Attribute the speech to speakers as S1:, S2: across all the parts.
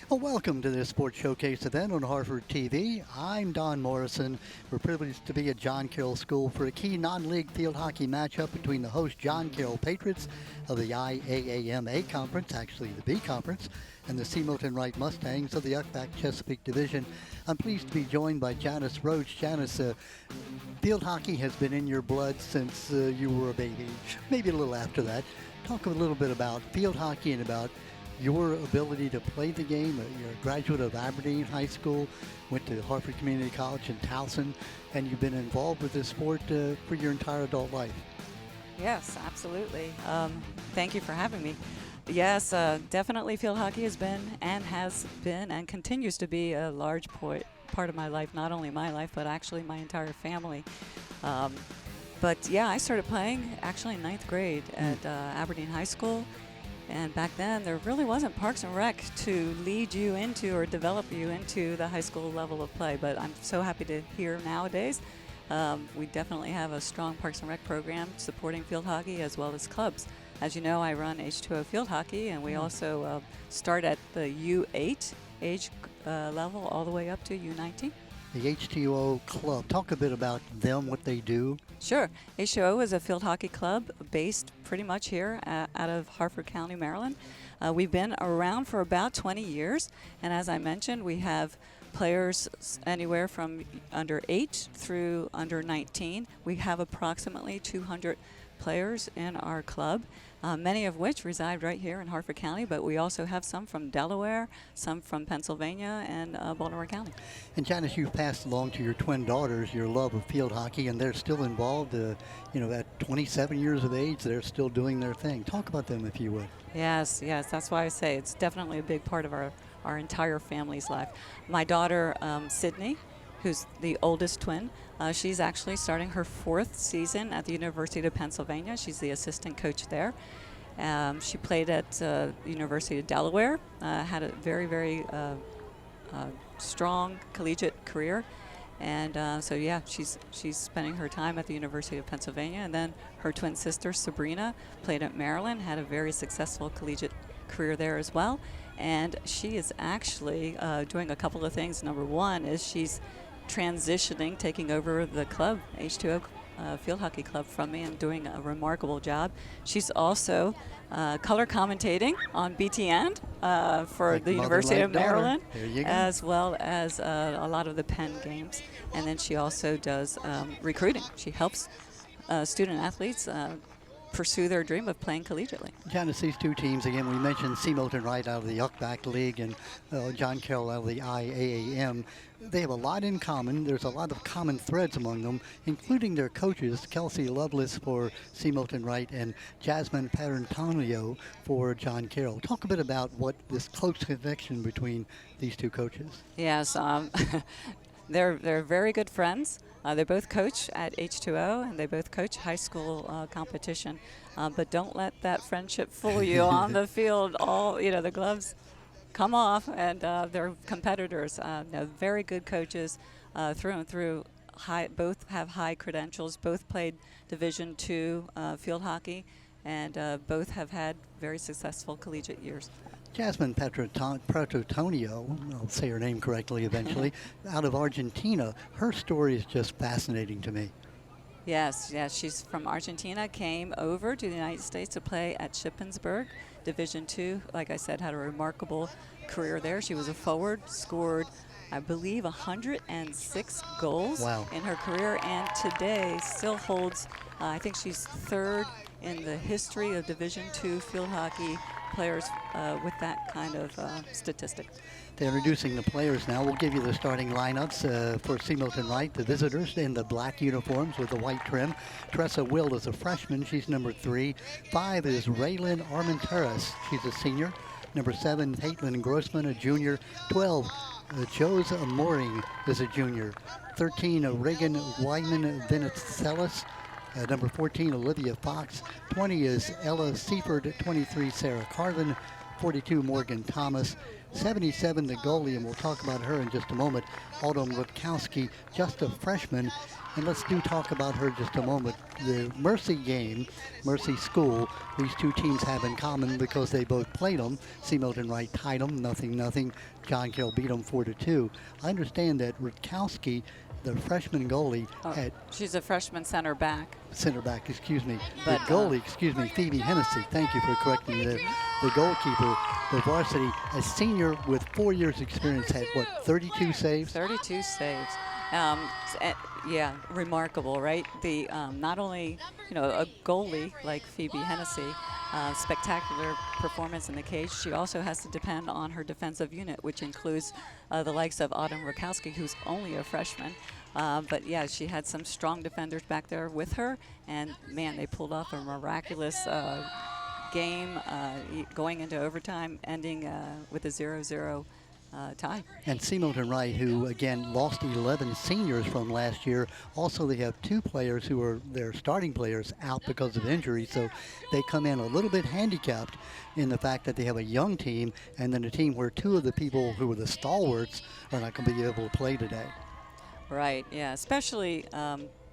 S1: Well, welcome to this Sports Showcase event on Harvard TV. I'm Don Morrison. We're privileged to be at John Carroll School for a key non-league field hockey matchup between the host John Carroll Patriots of the IAAMA Conference, actually the B Conference, and the C. Milton Wright Mustangs of the UCBAC Chesapeake Division. I'm pleased to be joined by Janice Roach. Janice, field hockey has been in your blood since you were a baby, maybe a little after that. Talk a little bit about field hockey and about your ability to play the game. You're a graduate of Aberdeen High School, went to Hartford Community College in Towson, and you've been involved with this sport for your entire adult life.
S2: Yes, absolutely. Thank you for having me. Yes, definitely field hockey has been and continues to be a large part of my life, not only my life, but actually my entire family. But yeah, I started playing actually in 9th grade at Aberdeen High School. And back then, there really wasn't Parks and Rec to lead you into or develop you into the high school level of play. But I'm so happy to hear nowadays we definitely have a strong Parks and Rec program supporting field hockey as well as clubs. As you know, I run H2O field hockey, and we also start at the U8 age level all the way up to U19.
S1: The H2O Club, talk a bit about them, what they do.
S2: Sure. H2O is a field hockey club based pretty much here out of Harford County, Maryland. We've been around for about 20 years, and as I mentioned, we have players anywhere from under 8 through under 19. We have approximately 200 players in our club, many of which reside right here in Harford County, but we also have some from Delaware, some from Pennsylvania, and Baltimore County.
S1: And Janice, you've passed along to your twin daughters your love of field hockey, and they're still involved. At 27 years of age, they're still doing their thing. Talk about them, if you would.
S2: Yes, that's why I say it's definitely a big part of our entire family's life. My daughter, Sydney, who's the oldest twin, she's actually starting her 4th season at the University of Pennsylvania. She's the assistant coach there. She played at the University of Delaware, had a very, very strong collegiate career. And so, yeah, she's spending her time at the University of Pennsylvania. And then her twin sister, Sabrina, played at Maryland, had a very successful collegiate career there as well. And she is actually doing a couple of things. Number one is she's transitioning, taking over the club, H2O Field Hockey Club, from me and doing a remarkable job. She's also color commentating on BTN for
S1: like
S2: the University of Maryland,
S1: as
S2: well as a lot of the Penn games. And then she also does recruiting. She helps student athletes pursue their dream of playing collegiately.
S1: Janice, these two teams, again, we mentioned C. Milton Wright out of the UCBAC League and John Carroll out of the IAAM. They have a lot in common. There's a lot of common threads among them, including their coaches, Kelsey Lovelace for C. Milton Wright and Jasmine Parentonio for John Carroll. Talk a bit about what this close connection between these two coaches.
S2: Yes, they're very good friends. They both coach at H2O, and they both coach high school competition. But don't let that friendship fool you on the field. The gloves come off, and they're competitors. Very good coaches through and through. Both have high credentials. Both played Division II field hockey, and both have had very successful collegiate years.
S1: Jasmine Parentonio, I'll say her name correctly eventually, out of Argentina. Her story is just fascinating to me.
S2: Yes, she's from Argentina, came over to the United States to play at Shippensburg, Division II. Like I said, had a remarkable career there. She was a forward, scored, I believe, 106 goals in her career, and today still holds, I think she's 3rd in the history of Division II field hockey players with that kind of statistic.
S1: They're introducing the players now. We'll give you the starting lineups for C. Milton Wright. The visitors in the black uniforms with the white trim. Tressa Will is a freshman. She's number 3. 5 is Raylan Armenteras. She's a senior. Number 7, Caitlin Grossman, a junior. 12, Jose Mooring is a junior. 13, Reagan Wyman Venizelos. Number 14, Olivia Fox. 20 is Ella Seaford. 23, Sarah Carlin. 42, Morgan Thomas. 77, the goalie, and we'll talk about her in just a moment. Autumn Rutkowski, just a freshman. And let's talk about her just a moment. The Mercy game, Mercy School, these two teams have in common because they both played them. Milton and Wright tied them, 0-0. John Carroll beat them 4-2. I understand that Rutkowski, the freshman goalie,
S2: she's a freshman center back.
S1: Center back, excuse me. The
S2: But,
S1: goalie, Phoebe Hennessy. Thank you for correcting the goalkeeper. The varsity, a senior with 4 years experience, had, 32 saves?
S2: 32 saves. Yeah, remarkable, right? The not only a goalie like Phoebe Hennessy, spectacular performance in the cage. She also has to depend on her defensive unit, which includes the likes of Autumn Rutkowski, who's only a freshman. But yeah, she had some strong defenders back there with her, and man, they pulled off a miraculous game, going into overtime, ending with a 0-0. Tie.
S1: And Milton Wright, who again lost 11 seniors from last year. Also, they have 2 players who are their starting players out because of injury. So they come in a little bit handicapped in the fact that they have a young team and then a team where 2 of the people who were the stalwarts are not going to be able to play today.
S2: Right, yeah, especially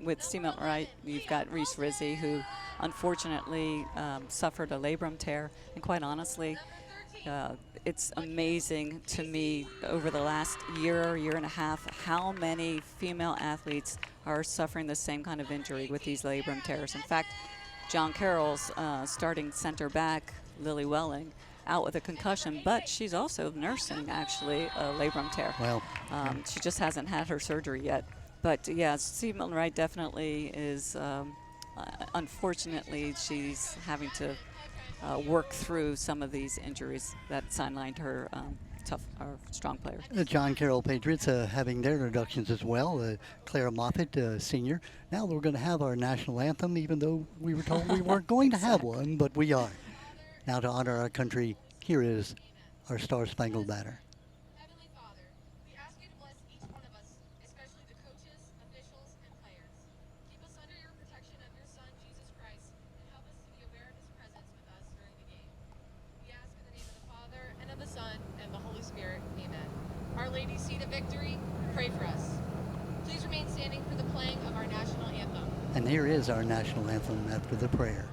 S2: with Milton Wright, you've got Reese Rizzi, who unfortunately suffered a labrum tear. And quite honestly, it's amazing to me over the last year and a half how many female athletes are suffering the same kind of injury with these labrum tears. In fact, John Carroll's starting center back, Lily Welling, out with a concussion, but she's also nursing actually a labrum tear.
S1: Well,
S2: she just hasn't had her surgery yet. But yeah, Milton Wright definitely is, unfortunately, she's having to work through some of these injuries that sidelined her tough or strong players.
S1: The John Carroll Patriots having their introductions as well. Clara Moffitt, senior. Now we're going to have our national anthem, even though we were told we weren't going to have one, but we are. Now to honor our country, here is our Star Spangled Banner.
S3: Heavenly Father, we ask you to bless each one of us, especially the coaches, officials, and players. Keep us under your protection of your Son, Jesus Christ, and help us to be aware of his presence with us during the game. We ask in the name of the Father, and of the Son, and the Holy Spirit. Amen. Our Lady, Seat of Victory, pray for us. Please remain standing for the playing of our national anthem.
S1: And here is our national anthem after the prayer.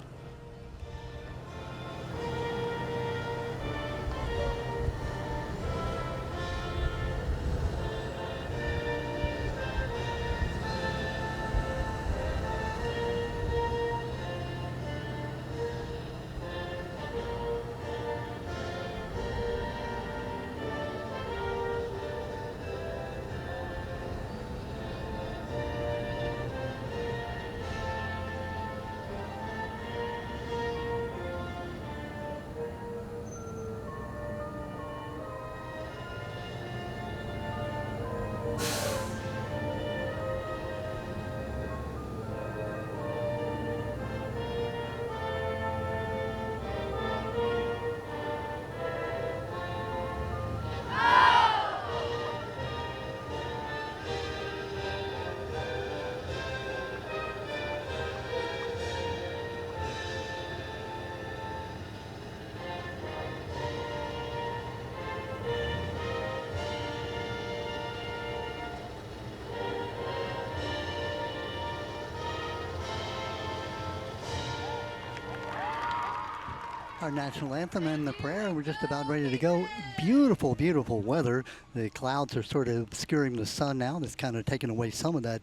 S1: Our national anthem and the prayer. We're just about ready to go. Beautiful, beautiful weather. The clouds are sort of obscuring the sun now. That's kind of taken away some of that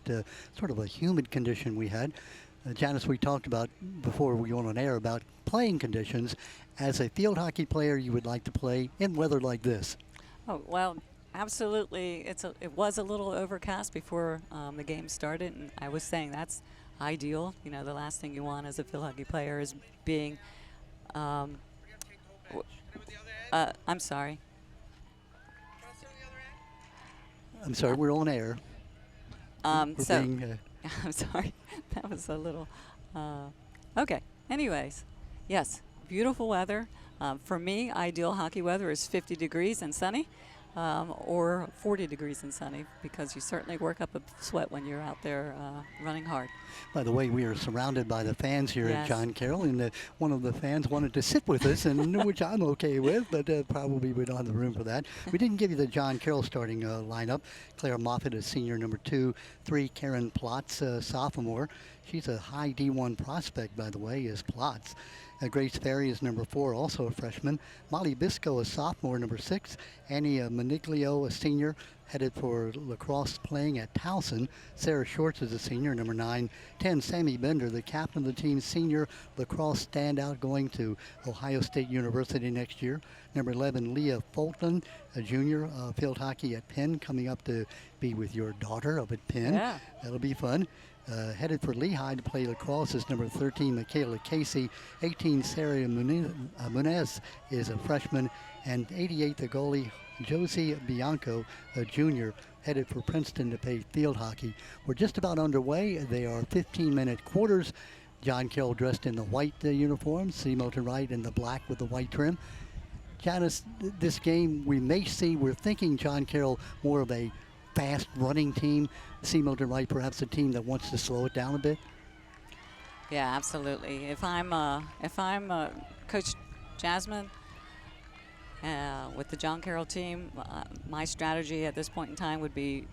S1: sort of a humid condition we had. Janice, we talked about before we went on air about playing conditions. As a field hockey player, you would like to play in weather like this.
S2: Oh, well, absolutely. It was a little overcast before the game started, and I was saying that's ideal. You know, the last thing you want as a field hockey player is being I'm sorry.
S1: I'm sorry, we're on air.
S2: I'm sorry. That was a little. Okay. Anyways, yes, beautiful weather. For me, ideal hockey weather is 50 degrees and sunny. or 40 degrees and sunny, because you certainly work up a sweat when you're out there running hard.
S1: By the way, we are surrounded by the fans here at
S2: Yes.
S1: John Carroll, and one of the fans wanted to sit with us, and which I'm okay with, but probably we don't have the room for that. We didn't give you the John Carroll starting lineup. Claire Moffitt is senior, number 2. 3, Karen Plotz, sophomore. She's a high D1 prospect, by the way, is Plotz. Grace Ferry is number 4, also a freshman. Molly Bisco, a sophomore, number 6. Annie Maniglio, a senior, headed for lacrosse playing at Towson. Sarah Shorts is a senior, number 9. 10, Sammy Bender, the captain of the team, senior lacrosse standout, going to Ohio State University next year. Number 11, Leah Fulton, a junior, field hockey at Penn, coming up to be with your daughter up at Penn.
S2: Yeah.
S1: That'll be fun. Headed for Lehigh to play lacrosse is number 13, Michaela Casey. 18, Sarah Munez is a freshman. And 88, the goalie, Josie Bianco, a junior, headed for Princeton to play field hockey. We're just about underway. They are 15-minute quarters. John Carroll dressed in the white uniform, C. Milton Wright in the black with the white trim. Janice, this game we may see, we're thinking John Carroll more of a fast running team. C. Milton Wright perhaps a team that wants to slow it down a bit.
S2: Yeah, absolutely. If I'm Coach Jasmine with the John Carroll team, my strategy at this point in time would be,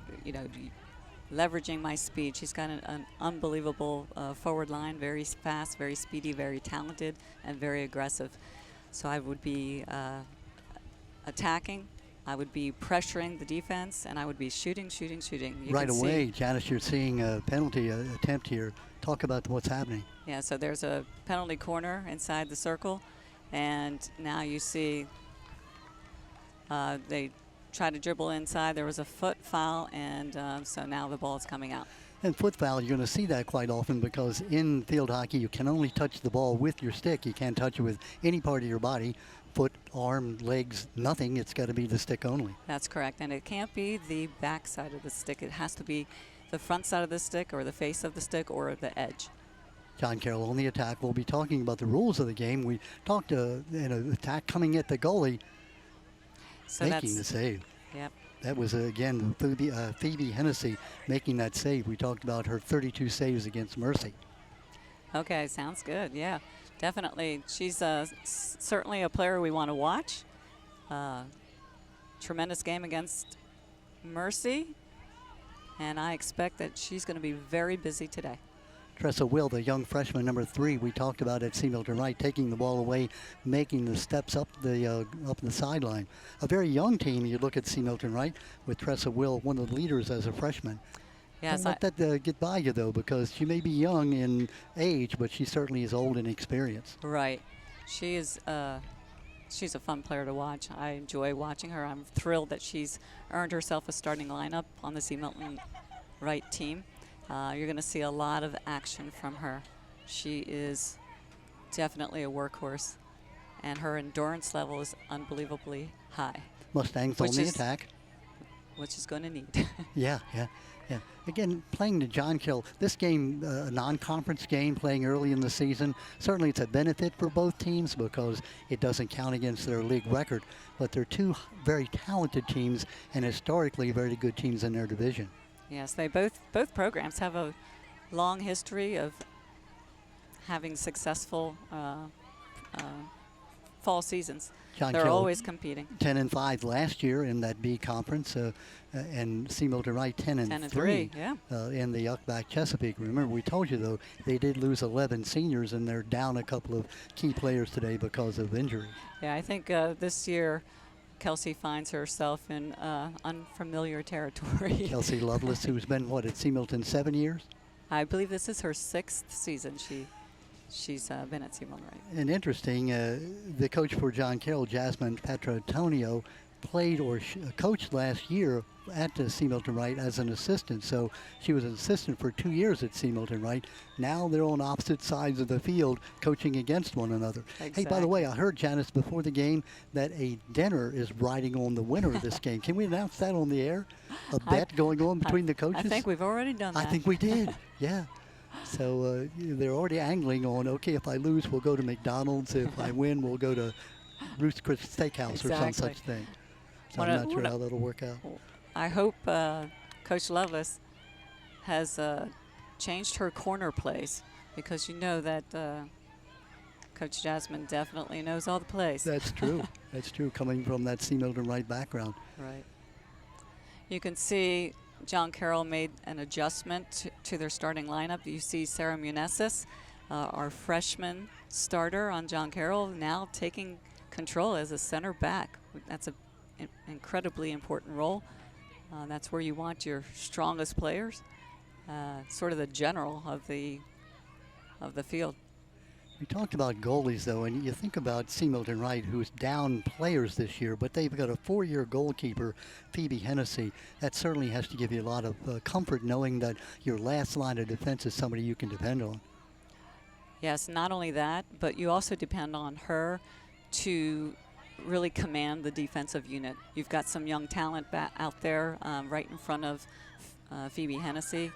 S2: leveraging my speed. She's got an unbelievable forward line, very fast, very speedy, very talented, and very aggressive. So I would be attacking. I would be pressuring the defense, and I would be shooting. You
S1: right
S2: can
S1: away,
S2: see,
S1: Janice, you're seeing a penalty attempt here. Talk about what's happening.
S2: yeah, so there's a penalty corner inside the circle, and now you see they try to dribble inside. There was a foot foul, and so now the ball is coming out.
S1: And foot foul, you're going to see that quite often because in field hockey, you can only touch the ball with your stick. You can't touch it with any part of your body. Foot, arm, legs, nothing. It's got to be the stick only.
S2: That's correct, and it can't be the back side of the stick. It has to be the front side of the stick or the face of the stick or the edge.
S1: John Carroll on the attack. We'll be talking about the rules of the game. We talked attack coming at the goalie,
S2: So
S1: making the save.
S2: Yep.
S1: That was, again, Phoebe Hennessy making that save. We talked about her 32 saves against Mercy.
S2: Okay, sounds good. Yeah, definitely. She's certainly a player we want to watch. Tremendous game against Mercy, and I expect that she's going to be very busy today.
S1: Tressa Will, the young freshman, number 3, we talked about at C. Milton Wright, taking the ball away, making the steps up the sideline. A very young team. You look at C. Milton Wright with Tressa Will, one of the leaders as a freshman.
S2: Yes,
S1: Don't let that get by you, though, because she may be young in age, but she certainly is old in experience.
S2: Right. She is. She's a fun player to watch. I enjoy watching her. I'm thrilled that she's earned herself a starting lineup on the C. Milton Wright team. You're going to see a lot of action from her. She is definitely a workhorse, and her endurance level is unbelievably high.
S1: Mustangs on the attack.
S2: Which is going to need.
S1: Yeah. Again, playing the John Carroll, this game, a non-conference game, playing early in the season, certainly it's a benefit for both teams because it doesn't count against their league record. But they're two very talented teams and historically very good teams in their division.
S2: Yes, they both programs have a long history of having successful fall seasons.
S1: John
S2: They're
S1: Carroll,
S2: always competing.
S1: 10-5 last year in that B conference, and C. Milton Wright 10-3
S2: yeah.
S1: In the Yuckback Chesapeake. Remember, we told you though they did lose 11 seniors, and they're down a couple of key players today because of injury.
S2: Yeah, I think this year Kelsey finds herself in unfamiliar territory.
S1: Kelsey Lovelace, who's been at C. Milton 7 years.
S2: I believe this is her 6th season. She's been at C. Milton Wright.
S1: And interesting, the coach for John Carroll, Jasmine Petratonio, played or coached last year at C. Milton Wright as an assistant. So she was an assistant for 2 years at C. Milton Wright. Now they're on opposite sides of the field coaching against one another.
S2: Exactly.
S1: Hey, by the way, I heard, Janice, before the game that a dinner is riding on the winner of this game. Can we announce that on the air? A bet going on between the coaches?
S2: I think we've already done that.
S1: I think we did, yeah. So they're already angling on, okay, if I lose, we'll go to McDonald's. If I win, we'll go to Ruth's Chris Steakhouse or some such thing. So I'm not sure how that'll work out.
S2: I hope Coach Lovelace has changed her corner plays, because you know that Coach Jasmine definitely knows all the plays.
S1: That's true. That's true, coming from that C. Milton Wright background.
S2: Right. You can see John Carroll made an adjustment to their starting lineup. You see Sarah Munesis, our freshman starter on John Carroll, now taking control as a center back. That's an incredibly important role. That's where you want your strongest players, sort of the general of the field.
S1: We talked about goalies, though, and you think about C. Milton Wright, who's down players this year, but they've got a 4-year goalkeeper, Phoebe Hennessy. That certainly has to give you a lot of comfort, knowing that your last line of defense is somebody you can depend on.
S2: Yes, not only that, but you also depend on her to really command the defensive unit. You've got some young talent out there right in front of Phoebe Hennessy,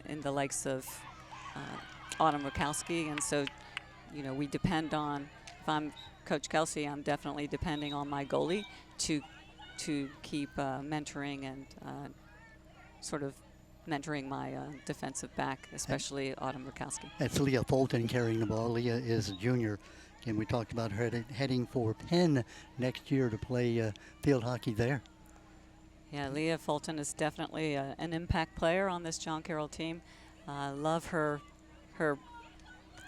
S2: in the likes of Autumn Rakowski, and so we depend on, if I'm Coach Kelsey, I'm definitely depending on my goalie to keep mentoring and sort of mentoring my defensive back, especially Autumn Rakowski.
S1: That's Leah Fulton carrying the ball. Leah is a junior. And we talked about her heading for Penn next year to play field hockey there.
S2: Yeah, Leah Fulton is definitely an impact player on this John Carroll team. Love her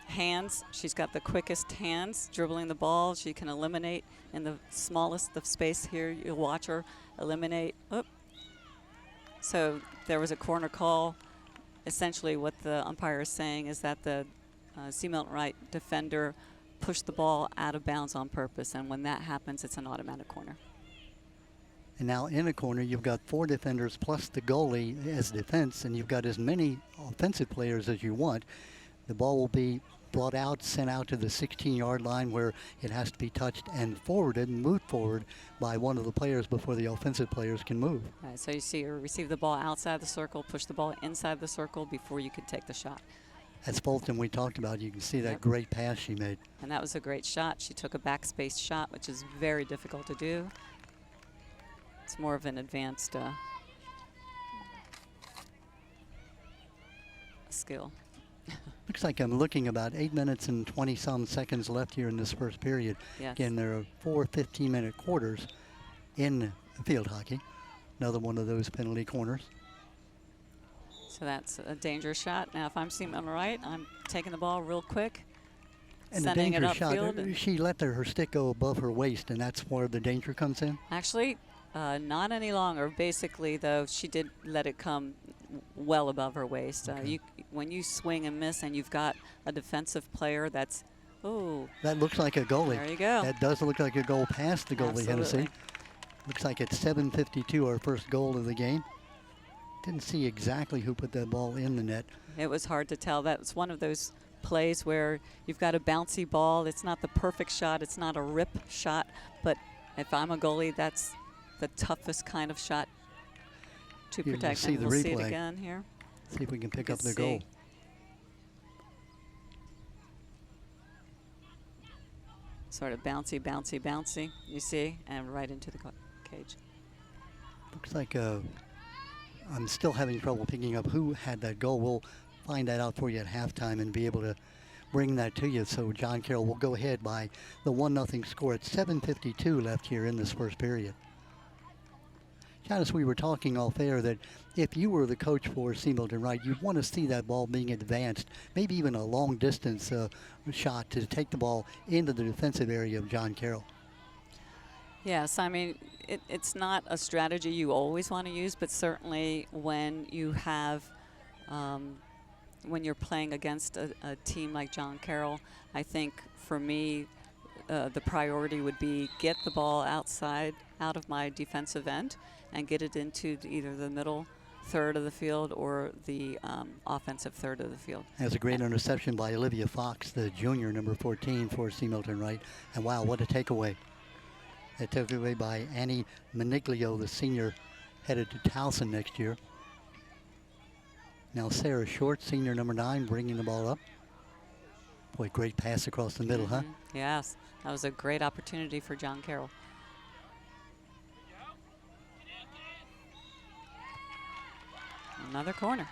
S2: hands. She's got the quickest hands dribbling the ball. She can eliminate in the smallest of space here. You'll watch her eliminate. Oop. So there was a corner call. Essentially what the umpire is saying is that the C. Milton Wright defender pushed the ball out of bounds on purpose, and when that happens, it's an automatic corner.
S1: And now in a corner, you've got 4 defenders plus the goalie as defense, and you've got as many offensive players as you want. The ball will be brought out, sent out to the 16-yard line, where it has to be touched and forwarded and moved forward by one of the players before the offensive players can move.
S2: All right, so you see her receive the ball outside the circle, push the ball inside the circle before you can take the shot.
S1: That's Fulton we talked about. You can see that great pass she made.
S2: And that was a great shot. She took a backspace shot, which is very difficult to do. It's more of an advanced skill.
S1: Looks like I'm looking about 8 minutes and 20-some seconds left here in this first period.
S2: Yes.
S1: Again, there are 4 15-minute quarters in field hockey. Another one of those penalty corners.
S2: So that's a dangerous shot. Now, if I'm C. Milton Wright, I'm taking the ball real quick,
S1: And
S2: sending
S1: the
S2: it
S1: danger shot,
S2: upfield.
S1: she let her stick go above her waist, and that's where the danger comes in.
S2: Actually, not any longer. Basically, though, she did let it come well above her waist.
S1: Okay.
S2: When you swing and miss and you've got a defensive player that's, oh.
S1: That looks like a goalie.
S2: There you go.
S1: That does look like a goal past the goalie,
S2: Absolutely.
S1: Hennessy. Looks like it's 7:52, our first goal of the game. Didn't see exactly who put that ball in the net.
S2: It was hard to tell. That was one of those plays where you've got a bouncy ball. It's not the perfect shot. It's not a rip shot. But if I'm a goalie, that's the toughest kind of shot to
S1: You'll
S2: protect.
S1: see
S2: And
S1: the
S2: we'll see it
S1: replay.
S2: again here.
S1: See if we can pick
S2: You
S1: up
S2: can
S1: the goal.
S2: see. Sort of bouncy, bouncy, bouncy, you see, and right into the cage.
S1: Looks like I'm still having trouble picking up who had that goal. We'll find that out for you at halftime and be able to bring that to you. So John Carroll will go ahead by the 1-0 score at 7:52 left here in this first period. Janice, we were talking off air that if you were the coach for C. Milton Wright, you'd want to see that ball being advanced, maybe even a long distance shot to take the ball into the defensive area of John Carroll.
S2: Yes, I mean, it's not a strategy you always want to use, but certainly when you have, when you're playing against a team like John Carroll, I think for me, the priority would be get the ball outside, out of my defensive end, and get it into either the middle third of the field or the offensive third of the field.
S1: That's a great interception by Olivia Fox, the junior, number 14 for C. Milton Wright. And wow, what a takeaway. A takeaway by Annie Maniglio, the senior, headed to Towson next year. Now Sarah Short, senior number 9, bringing the ball up. Boy, great pass across the middle, huh?
S2: Yes, that was a great opportunity for John Carroll. Another corner.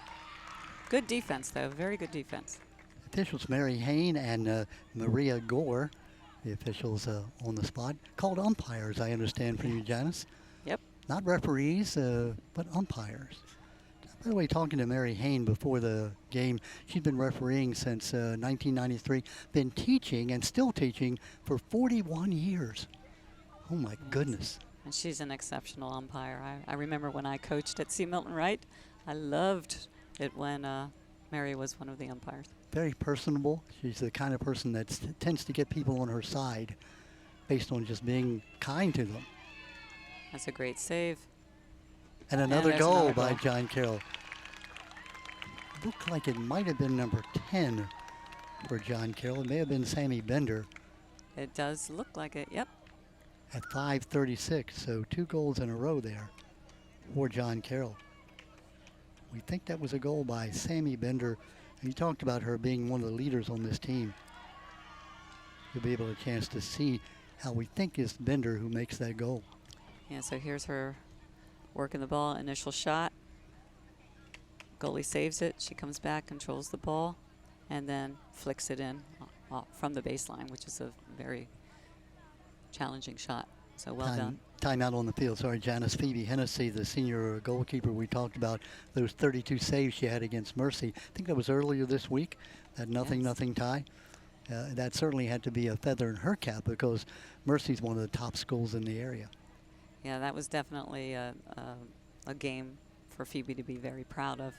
S2: Good defense, though. Very good defense.
S1: Officials Mary Hain and Maria Gore, the officials on the spot, called umpires, I understand from you, Janice.
S2: Yep.
S1: Not referees, but umpires. By the way, talking to Mary Hain before the game, she's been refereeing since 1993, been teaching and still teaching for 41 years. Oh my goodness.
S2: And she's an exceptional umpire. I remember when I coached at Milton, Wright, I loved it when Mary was one of the umpires.
S1: Very personable. She's the kind of person that tends to get people on her side based on just being kind to them.
S2: That's a great save.
S1: And another
S2: there's
S1: goal
S2: another
S1: by
S2: goal.
S1: John Carroll. Looked like it might have been number 10 for John Carroll. It may have been Sammy Bender
S2: It does look like it, yep.
S1: at 5:36. So 2 goals in a row there for John Carroll. We think that was a goal by Sammy Bender. And you talked about her being one of the leaders on this team. You'll be able to chance to see how we think it's Bender who makes that goal.
S2: Yeah, so here's her working the ball, initial shot. Goalie saves it. She comes back, controls the ball, and then flicks it in from the baseline, which is a very challenging shot. So well done.
S1: Timeout on the field. Sorry, Janice. Phoebe Hennessy, the senior goalkeeper we talked about, those 32 saves she had against Mercy. I think that was earlier this week, that nothing tie. That certainly had to be a feather in her cap because Mercy's one of the top schools in the area.
S2: Yeah, that was definitely a game for Phoebe to be very proud of.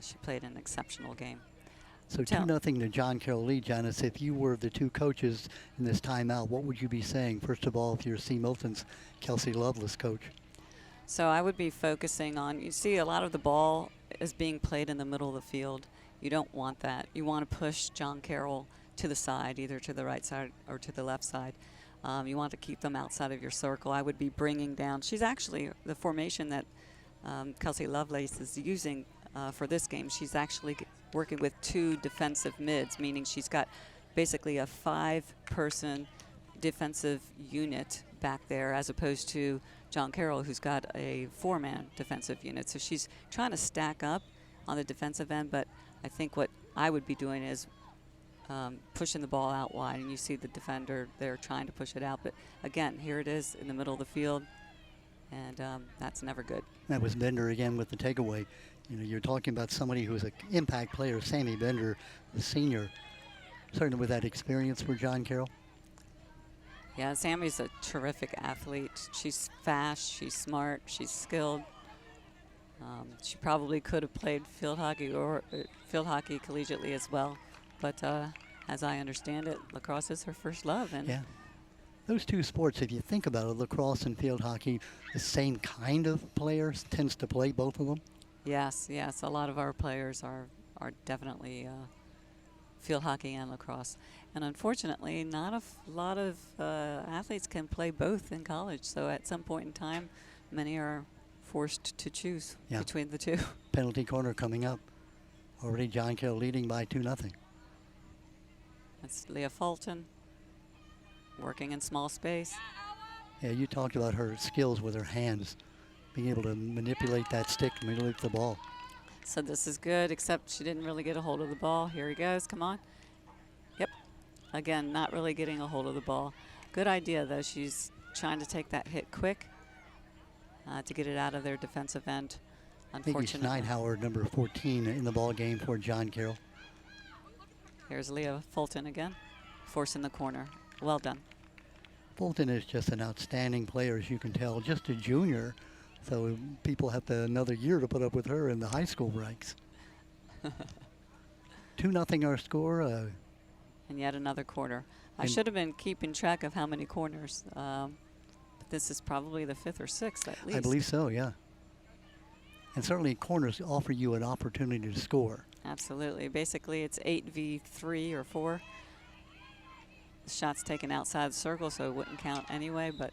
S2: She played an exceptional game.
S1: So 2-0 to John Carroll lead, Janice. If you were the 2 coaches in this timeout, what would you be saying? First of all, if you're C. Milton's Kelsey Lovelace coach.
S2: So I would be focusing on, you see a lot of the ball is being played in the middle of the field. You don't want that. You want to push John Carroll to the side, either to the right side or to the left side. You want to keep them outside of your circle. I would be bringing down, she's actually, the formation that Kelsey Lovelace is using for this game, she's actually working with 2 defensive mids, meaning she's got basically a 5-person defensive unit back there as opposed to John Carroll, who's got a 4-man defensive unit. So she's trying to stack up on the defensive end, but I think what I would be doing is pushing the ball out wide, and you see the defender there trying to push it out. But again, here it is in the middle of the field, and that's never good.
S1: That was Bender again with the takeaway. You know, you're talking about somebody who's an impact player, Sammy Bender, the senior, certainly with that experience for John Carroll.
S2: Yeah, Sammy's a terrific athlete. She's fast, she's smart, she's skilled. She probably could have played field hockey collegiately as well, but as I understand it, lacrosse is her first love. And
S1: yeah, those 2 sports, if you think about it, lacrosse and field hockey, the same kind of players tends to play both of them.
S2: Yes, a lot of our players are definitely field hockey and lacrosse. And unfortunately, not a lot of athletes can play both in college. So at some point in time, many are forced to choose between the 2.
S1: Penalty corner coming up. Already John Carroll leading by 2-0.
S2: That's Leah Fulton working in small space.
S1: Yeah, you talked about her skills with her hands, being able to manipulate that stick, manipulate the ball.
S2: So this is good, except she didn't really get a hold of the ball. Here he goes, come on. Yep, again, not really getting a hold of the ball. Good idea, though. She's trying to take that hit quick to get it out of their defensive end. Unfortunately.
S1: Maybe Schneidhauer, number 14, in the ball game for John Carroll.
S2: Here's Leah Fulton again, forcing the corner. Well done.
S1: Fulton is just an outstanding player, as you can tell, just a junior. So people have another year to put up with her in the high school ranks. 2-0 our score.
S2: And yet another corner. I should have been keeping track of how many corners. But this is probably the 5th or 6th at least.
S1: I believe so, yeah. And certainly corners offer you an opportunity to score.
S2: Absolutely. Basically, it's 8v3 or 4. The shot's taken outside the circle, so it wouldn't count anyway, but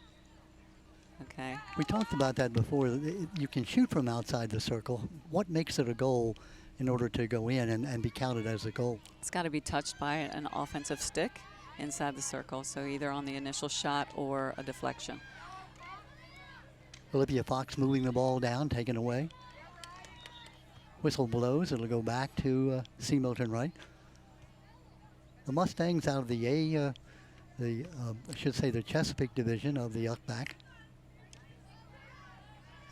S2: okay.
S1: We talked about that before. You can shoot from outside the circle. What makes it a goal in order to go in and be counted as a goal?
S2: It's got to be touched by an offensive stick inside the circle, so either on the initial shot or a deflection.
S1: Olivia Fox moving the ball down, taken away. Whistle blows. It'll go back to C. Milton Wright. The Mustangs out of the I should say the Chesapeake division of the Yuckback.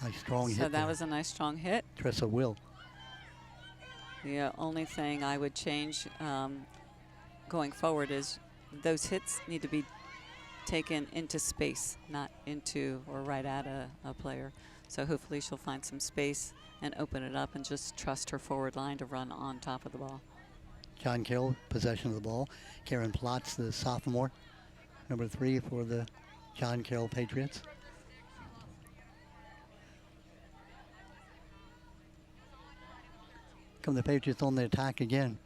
S1: Nice strong hit.
S2: So that
S1: there.
S2: was a nice strong hit.
S1: Tressa Will.
S2: The only thing I would change going forward is those hits need to be taken into space, not into or right at a player. So hopefully she'll find some space and open it up and just trust her forward line to run on top of the ball.
S1: John Carroll, possession of the ball. Karen Plotz, the sophomore, number 3 for the John Carroll Patriots. Come the Patriots on the attack again.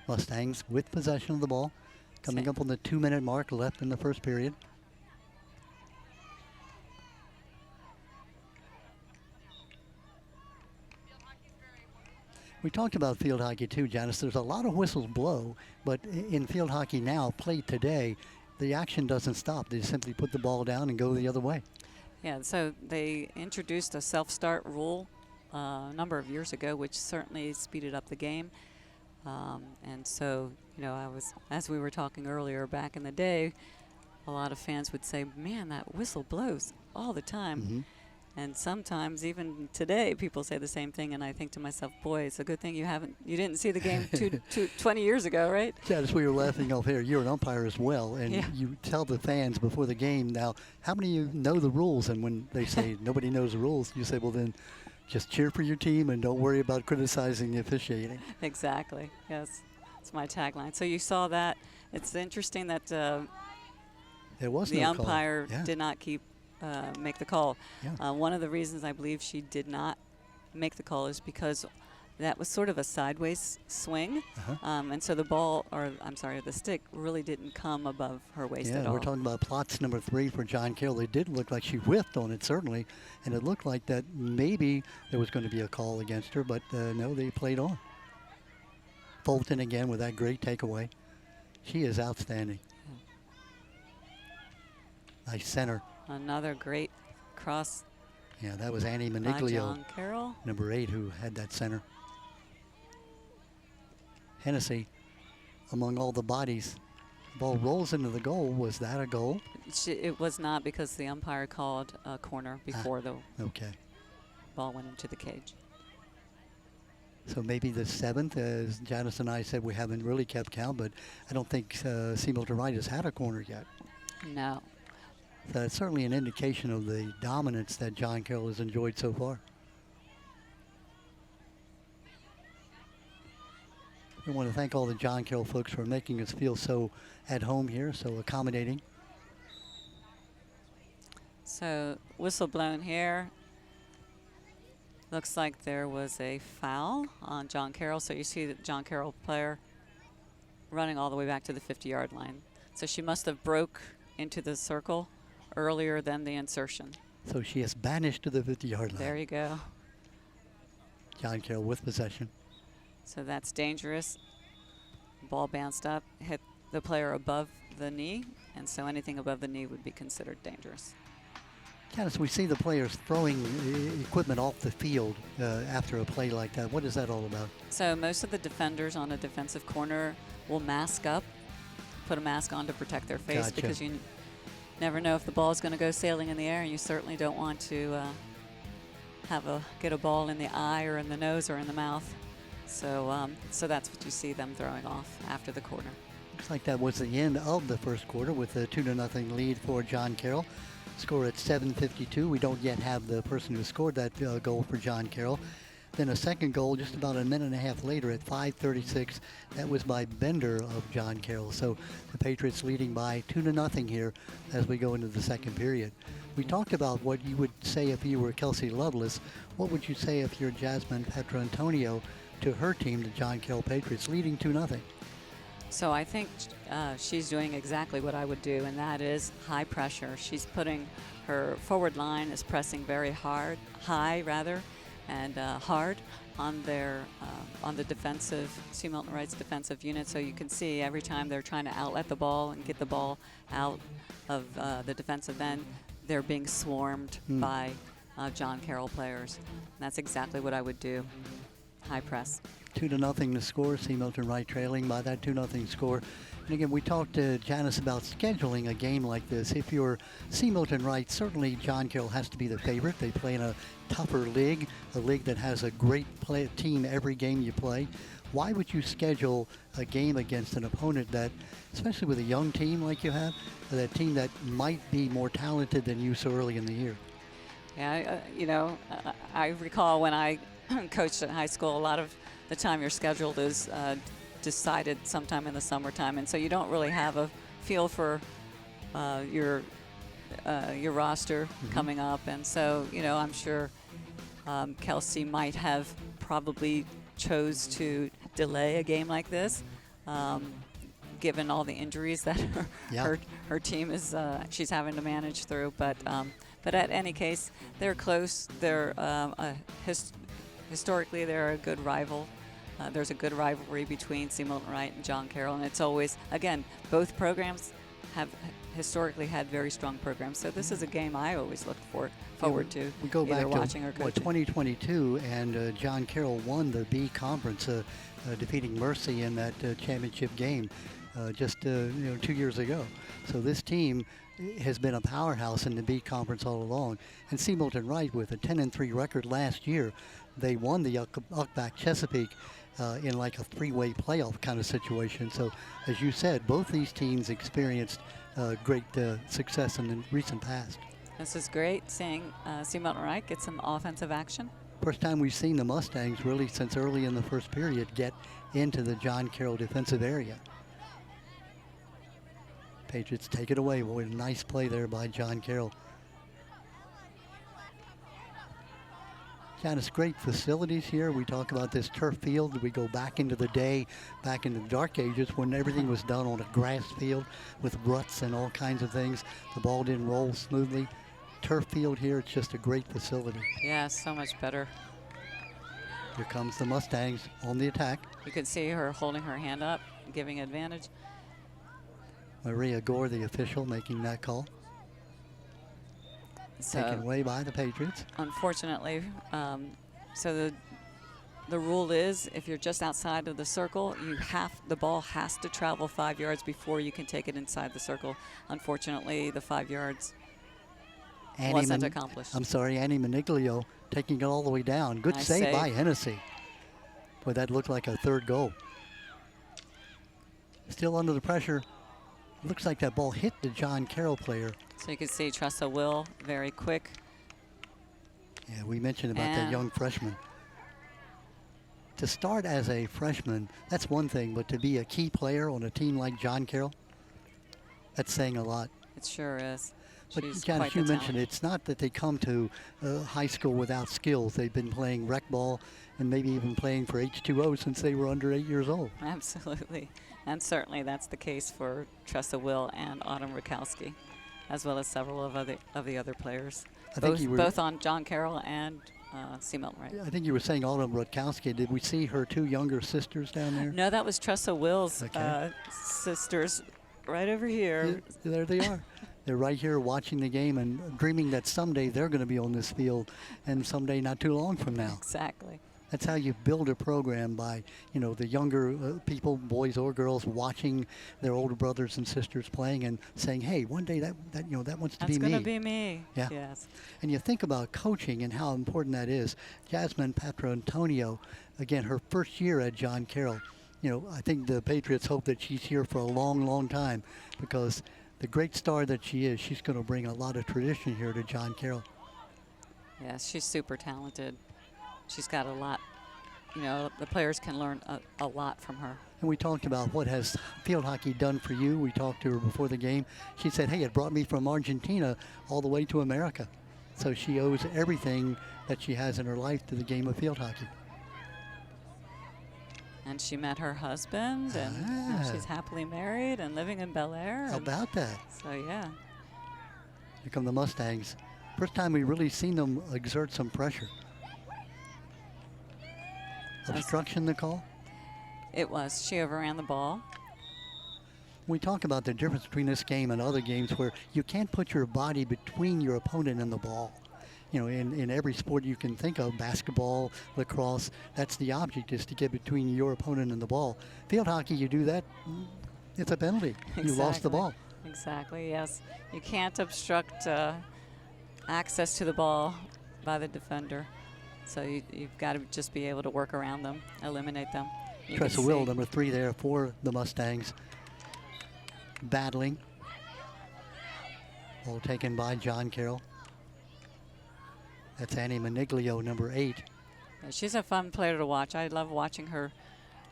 S1: Mustangs with possession of the ball. Coming up on the 2-minute mark left in the first period. We talked about field hockey too, Janice. There's a lot of whistles blow, but in field hockey now, played today, the action doesn't stop. They simply put the ball down and go the other way.
S2: Yeah, so they introduced a self-start rule a number of years ago, which certainly speeded up the game. And so, you know, as we were talking earlier, back in the day, a lot of fans would say, man, that whistle blows all the time.
S1: Mm-hmm.
S2: And sometimes, even today, people say the same thing, and I think to myself, boy, it's a good thing you didn't see the game 20 years ago, right?
S1: Janice, we were laughing off here. You're an umpire as well, and you tell the fans before the game, now, how many of you know the rules? And when they say nobody knows the rules, you say, well, then just cheer for your team and don't worry about criticizing the officiating.
S2: Exactly. Yes, it's my tagline. So you saw that. It's interesting that
S1: There was
S2: the
S1: no call.
S2: umpire
S1: Yeah.
S2: did not make the call.
S1: Yeah.
S2: One of the reasons I believe she did not make the call is because that was sort of a sideways swing, and so the ball, or I'm sorry, the stick really didn't come above her waist at
S1: Yeah,
S2: all.
S1: we're talking about Plotz number 3 for John Carroll. It did look like she whiffed on it, certainly, and it looked like that maybe there was going to be a call against her, but no, they played on. Fulton again with that great takeaway. She is outstanding. Nice center.
S2: Another great cross
S1: Yeah, that was Annie
S2: by
S1: Maniglio,
S2: John Carroll.
S1: number 8, who had that center. Hennessy, among all the bodies. Ball rolls into the goal. Was that a goal?
S2: It was not, because the umpire called a corner before the
S1: Okay.
S2: ball went into the cage.
S1: So maybe the 7th, as Janice and I said, we haven't really kept count, but I don't think C. Milton Wright has had a corner yet.
S2: No.
S1: So it's certainly an indication of the dominance that John Carroll has enjoyed so far. We want to thank all the John Carroll folks for making us feel so at home here, so accommodating.
S2: So whistle blown here. Looks like there was a foul on John Carroll. So you see the John Carroll player running all the way back to the 50-yard line. So she must have broke into the circle earlier than the insertion.
S1: So she is banished to the 50-yard line.
S2: There you go.
S1: John Carroll with possession.
S2: So that's dangerous. Ball bounced up, hit the player above the knee, and so anything above the knee would be considered dangerous.
S1: Janice, we see the players throwing equipment off the field after a play like that. What is that all about?
S2: So most of the defenders on a defensive corner will mask up, put a mask on to protect their face.
S1: Gotcha.
S2: Because you never know if the ball is going to go sailing in the air, and you certainly don't want to get a ball in the eye or in the nose or in the mouth. So so that's what you see them throwing off after the corner.
S1: Looks like that was the end of the first quarter with a 2-0 lead for John Carroll. Score at 7:52. We don't yet have the person who scored that goal for John Carroll. Then a second goal just about a minute and a half later at 5:36. That was by Bender of John Carroll. So the Patriots leading by 2-0 here as we go into the second period. We talked about what you would say if you were Kelsey Lovelace. What would you say if you're Jasmine Petrantonio to her team, the John Carroll Patriots, leading 2-0?
S2: So I think she's doing exactly what I would do, and that is high pressure. She's putting her forward line is pressing very hard, high rather, and hard, on their on the defensive C. Milton Wright's defensive unit. So you can see every time they're trying to outlet the ball and get the ball out of the defensive end, they're being swarmed by John Carroll players. And that's exactly what I would do. High press.
S1: 2-0 the score. C. Milton Wright trailing by that 2-0 score. And again, we talked to Janice about scheduling a game like this. If you're C. Milton Wright, certainly John Carroll has to be the favorite. They play in a tougher league, a league that has a great team every game you play. Why would you schedule a game against an opponent that, especially with a young team like you have, that team that might be more talented than you so early in the year?
S2: Yeah, I recall when I coached at high school, a lot of the time your schedule is decided sometime in the summertime, and so you don't really have a feel for your roster coming up. And so, I'm sure Kelsey might have probably chose to delay a game like this, given all the injuries that her team is she's having to manage through. But at any case, they're close. They're historically they're a good rival. There's a good rivalry between C. Milton Wright and John Carroll, and it's always, again, both programs have historically had very strong programs. So this is a game I always look forward to.
S1: We go back
S2: watching
S1: to
S2: or coaching.
S1: 2022, and John Carroll won the B Conference, defeating Mercy in that championship game just 2 years ago. So this team has been a powerhouse in the B Conference all along. And C. Milton Wright, with a 10-3 record last year, they won the Uckback Chesapeake in like a three-way playoff kind of situation. So, as you said, both these teams experienced great success in the recent past.
S2: This is great, seeing C. Milton Wright get some offensive action.
S1: First time we've seen the Mustangs really since early in the first period get into the John Carroll defensive area. Patriots take it away. Boy, nice play there by John Carroll. Janice, great facilities here. We talk about this turf field. We go back into the day, back into the dark ages when everything was done on a grass field with ruts and all kinds of things. The ball didn't roll smoothly. Turf field here, it's just a great facility.
S2: Yeah, so much better.
S1: Here comes the Mustangs on the attack.
S2: You can see her holding her hand up, giving advantage.
S1: Maria Gore, the official, making that call. Taken away by the Patriots.
S2: Unfortunately, so the rule is if you're just outside of the circle, the ball has to travel 5 yards before you can take it inside the circle. Unfortunately, the 5 yards wasn't accomplished.
S1: I'm sorry, Annie Maniglio taking it all the way down. Good save by Hennessy. Boy, that looked like a third goal. Still under the pressure. Looks like that ball hit the John Carroll player.
S2: So you can see Tressa Will, very quick.
S1: Yeah, we mentioned about that young freshman. To start as a freshman, that's one thing, but to be a key player on a team like John Carroll, that's saying a lot.
S2: It sure is.
S1: But
S2: She's
S1: Janice, you mentioned
S2: talent.
S1: it's not that they come to high school without skills. They've been playing rec ball and maybe even playing for H2O since they were under 8 years old.
S2: Absolutely. And certainly that's the case for Tressa Will and Autumn Rakowski, as well as several of the other players, both on John Carroll and C. Milton Wright.
S1: I think you were saying Autumn Rutkowski. Did we see her two younger sisters down there?
S2: No, that was Tressa Will's sisters right over here.
S1: Yeah, there they are. They're right here watching the game and dreaming that someday they're going to be on this field, and someday not too long from now.
S2: Exactly.
S1: That's how you build a program, by the younger people, boys or girls, watching their older brothers and sisters playing and saying, "Hey, one day that wants to be me."
S2: That's going to be me.
S1: Yeah.
S2: Yes.
S1: And you think about coaching and how important that is. Jasmine Patrantonio, again, her first year at John Carroll. I think the Patriots hope that she's here for a long, long time, because the great star that she is, she's going to bring a lot of tradition here to John Carroll.
S2: Yes, she's super talented. She's got a lot. The players can learn a lot from her.
S1: And we talked about what has field hockey done for you. We talked to her before the game. She said, "Hey, it brought me from Argentina all the way to America." So she owes everything that she has in her life to the game of field hockey.
S2: And she met her husband, and she's happily married and living in Bel Air.
S1: How about that?
S2: So, yeah.
S1: Here come the Mustangs. First time we really seen them exert some pressure. Obstruction, the call?
S2: It was. She overran the ball.
S1: We talk about the difference between this game and other games where you can't put your body between your opponent and the ball. You know, in every sport you can think of, basketball, lacrosse, that's the object, is to get between your opponent and the ball. Field hockey, you do that, it's a penalty. You lost the ball.
S2: Exactly, yes. You can't obstruct access to the ball by the defender. So you've got to just be able to work around them, eliminate them.
S1: Tressa Will, number 3 there for the Mustangs. Battling. Ball taken by John Carroll. That's Annie Maniglio, number 8.
S2: Yeah, she's a fun player to watch. I love watching her,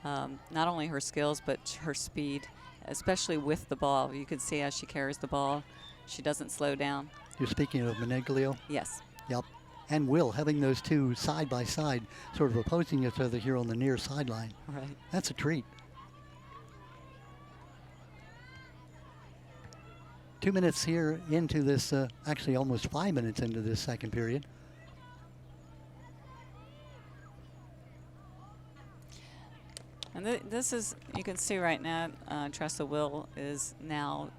S2: not only her skills, but her speed, especially with the ball. You can see as she carries the ball, she doesn't slow down.
S1: You're speaking of Maniglio?
S2: Yes.
S1: Yep. And Will, having those two side by side, sort of opposing each other here on the near sideline.
S2: Right.
S1: That's a treat. 2 minutes here into this, actually almost 5 minutes into this second period.
S2: And this is, you can see right now, Tressa Will is now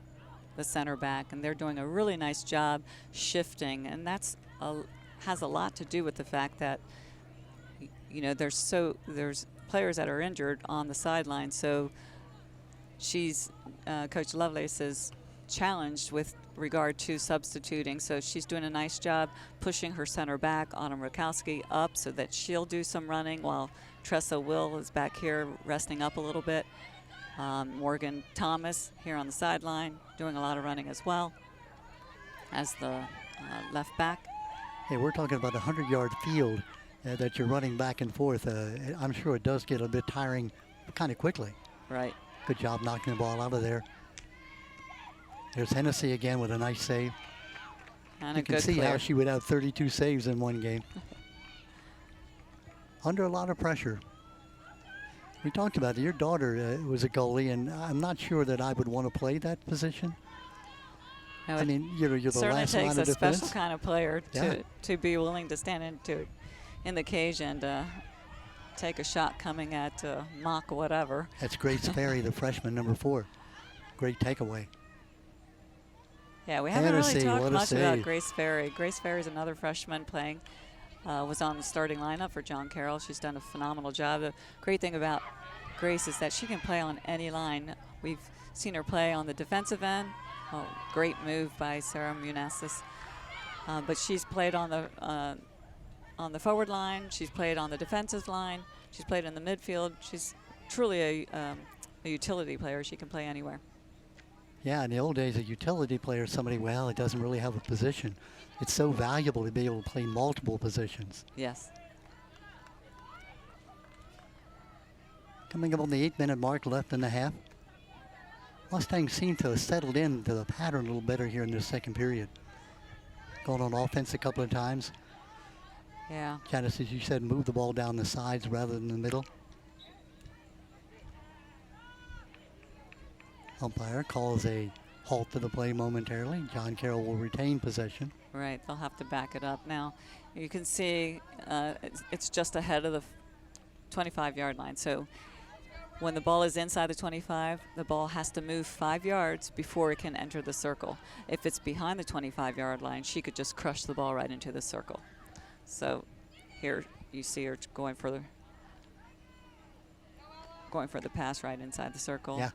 S2: the center back, and they're doing a really nice job shifting, and that's has a lot to do with the fact that, you know, there's players that are injured on the sideline, so she's Coach Lovelace is challenged with regard to substituting, so she's doing a nice job pushing her center back, Autumn Rakowski, up so that she'll do some running while Tressa Will is back here resting up a little bit. Morgan Thomas here on the sideline doing a lot of running as well as the left back.
S1: Hey, we're talking about a 100-yard field that you're running back and forth. I'm sure it does get a bit tiring kind of quickly.
S2: Right.
S1: Good job knocking the ball out of there. There's Hennessy again with a nice save.
S2: And
S1: you can see how she would have 32 saves in one game. Under a lot of pressure. We talked about it. Your daughter was a goalie, and I'm not sure that I would want to play that position.
S2: No,
S1: I mean, you're the last line of defense.
S2: Certainly takes a special kind of player to be willing to stand in the cage and take a shot coming at Mock whatever.
S1: That's Grace Ferry, the freshman, number 4. Great takeaway.
S2: Yeah, we haven't really talked much
S1: save.
S2: about Grace Ferry. Grace Ferry is another freshman playing, was on the starting lineup for John Carroll. She's done a phenomenal job. The great thing about Grace is that she can play on any line. We've seen her play on the defensive end. Oh, great move by Sarah Munasis. But she's played on the forward line. She's played on the defensive line. She's played in the midfield. She's truly a utility player. She can play anywhere.
S1: Yeah, in the old days, a utility player is somebody, well, it doesn't really have a position. It's so valuable to be able to play multiple positions.
S2: Yes.
S1: Coming up on the 8-minute mark, left in the half. Mustangs seem to have settled into the pattern a little better here in the second period. Going on offense a couple of times.
S2: Yeah.
S1: Janice, as you said, move the ball down the sides rather than the middle. Umpire calls a halt to the play momentarily. John Carroll will retain possession.
S2: Right, they'll have to back it up. Now, you can see it's just ahead of the 25-yard line. So when the ball is inside the 25, the ball has to move 5 yards before it can enter the circle. If it's behind the 25-yard line, she could just crush the ball right into the circle. So here you see her going for the pass right inside the circle.
S1: Yeah.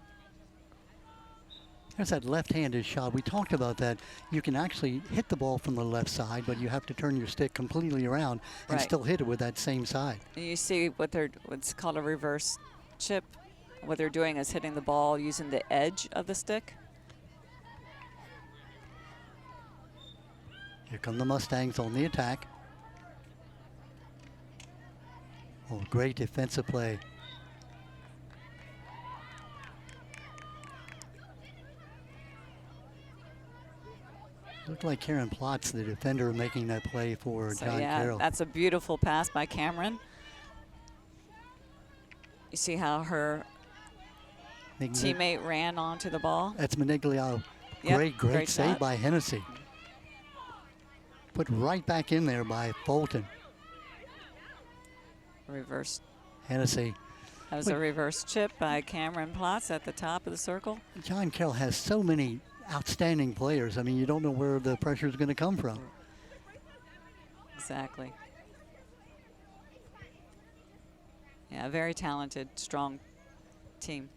S1: There's that left-handed shot. We talked about that. You can actually hit the ball from the left side, but you have to turn your stick completely around and still hit it with that same side.
S2: And you see what's called a reverse chip. What they're doing is hitting the ball using the edge of the stick.
S1: Here come the Mustangs on the attack. Oh, great defensive play. Looked like Karen Plotz, the defender, making that play for John Carroll.
S2: That's a beautiful pass by Cameron. You see how her teammate ran onto the ball?
S1: That's Maniglio.
S2: Yep,
S1: Great save
S2: shot
S1: by Hennessy. Put right back in there by Fulton.
S2: Reverse.
S1: Hennessy.
S2: That was a reverse chip by Cameron Plotz at the top of the circle.
S1: John Carroll has so many outstanding players. I mean, you don't know where the pressure is going to come from.
S2: Exactly. Yeah, very talented, strong team.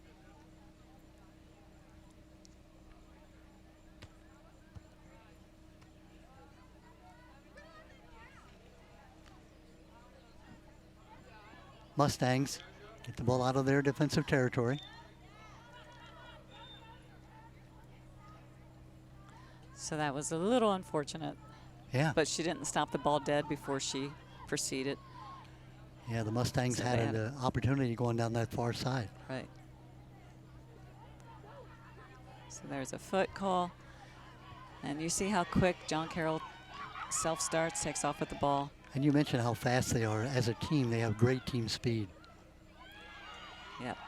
S1: Mustangs get the ball out of their defensive territory.
S2: So that was a little unfortunate.
S1: Yeah.
S2: But she didn't stop the ball dead before she proceeded.
S1: Yeah, the Mustangs
S2: So
S1: had
S2: they
S1: an
S2: had
S1: opportunity going down that far side.
S2: Right. So there's a foot call. And you see how quick John Carroll self-starts, takes off with the ball.
S1: And you mentioned how fast they are. As a team, they have great team speed.
S2: Yep,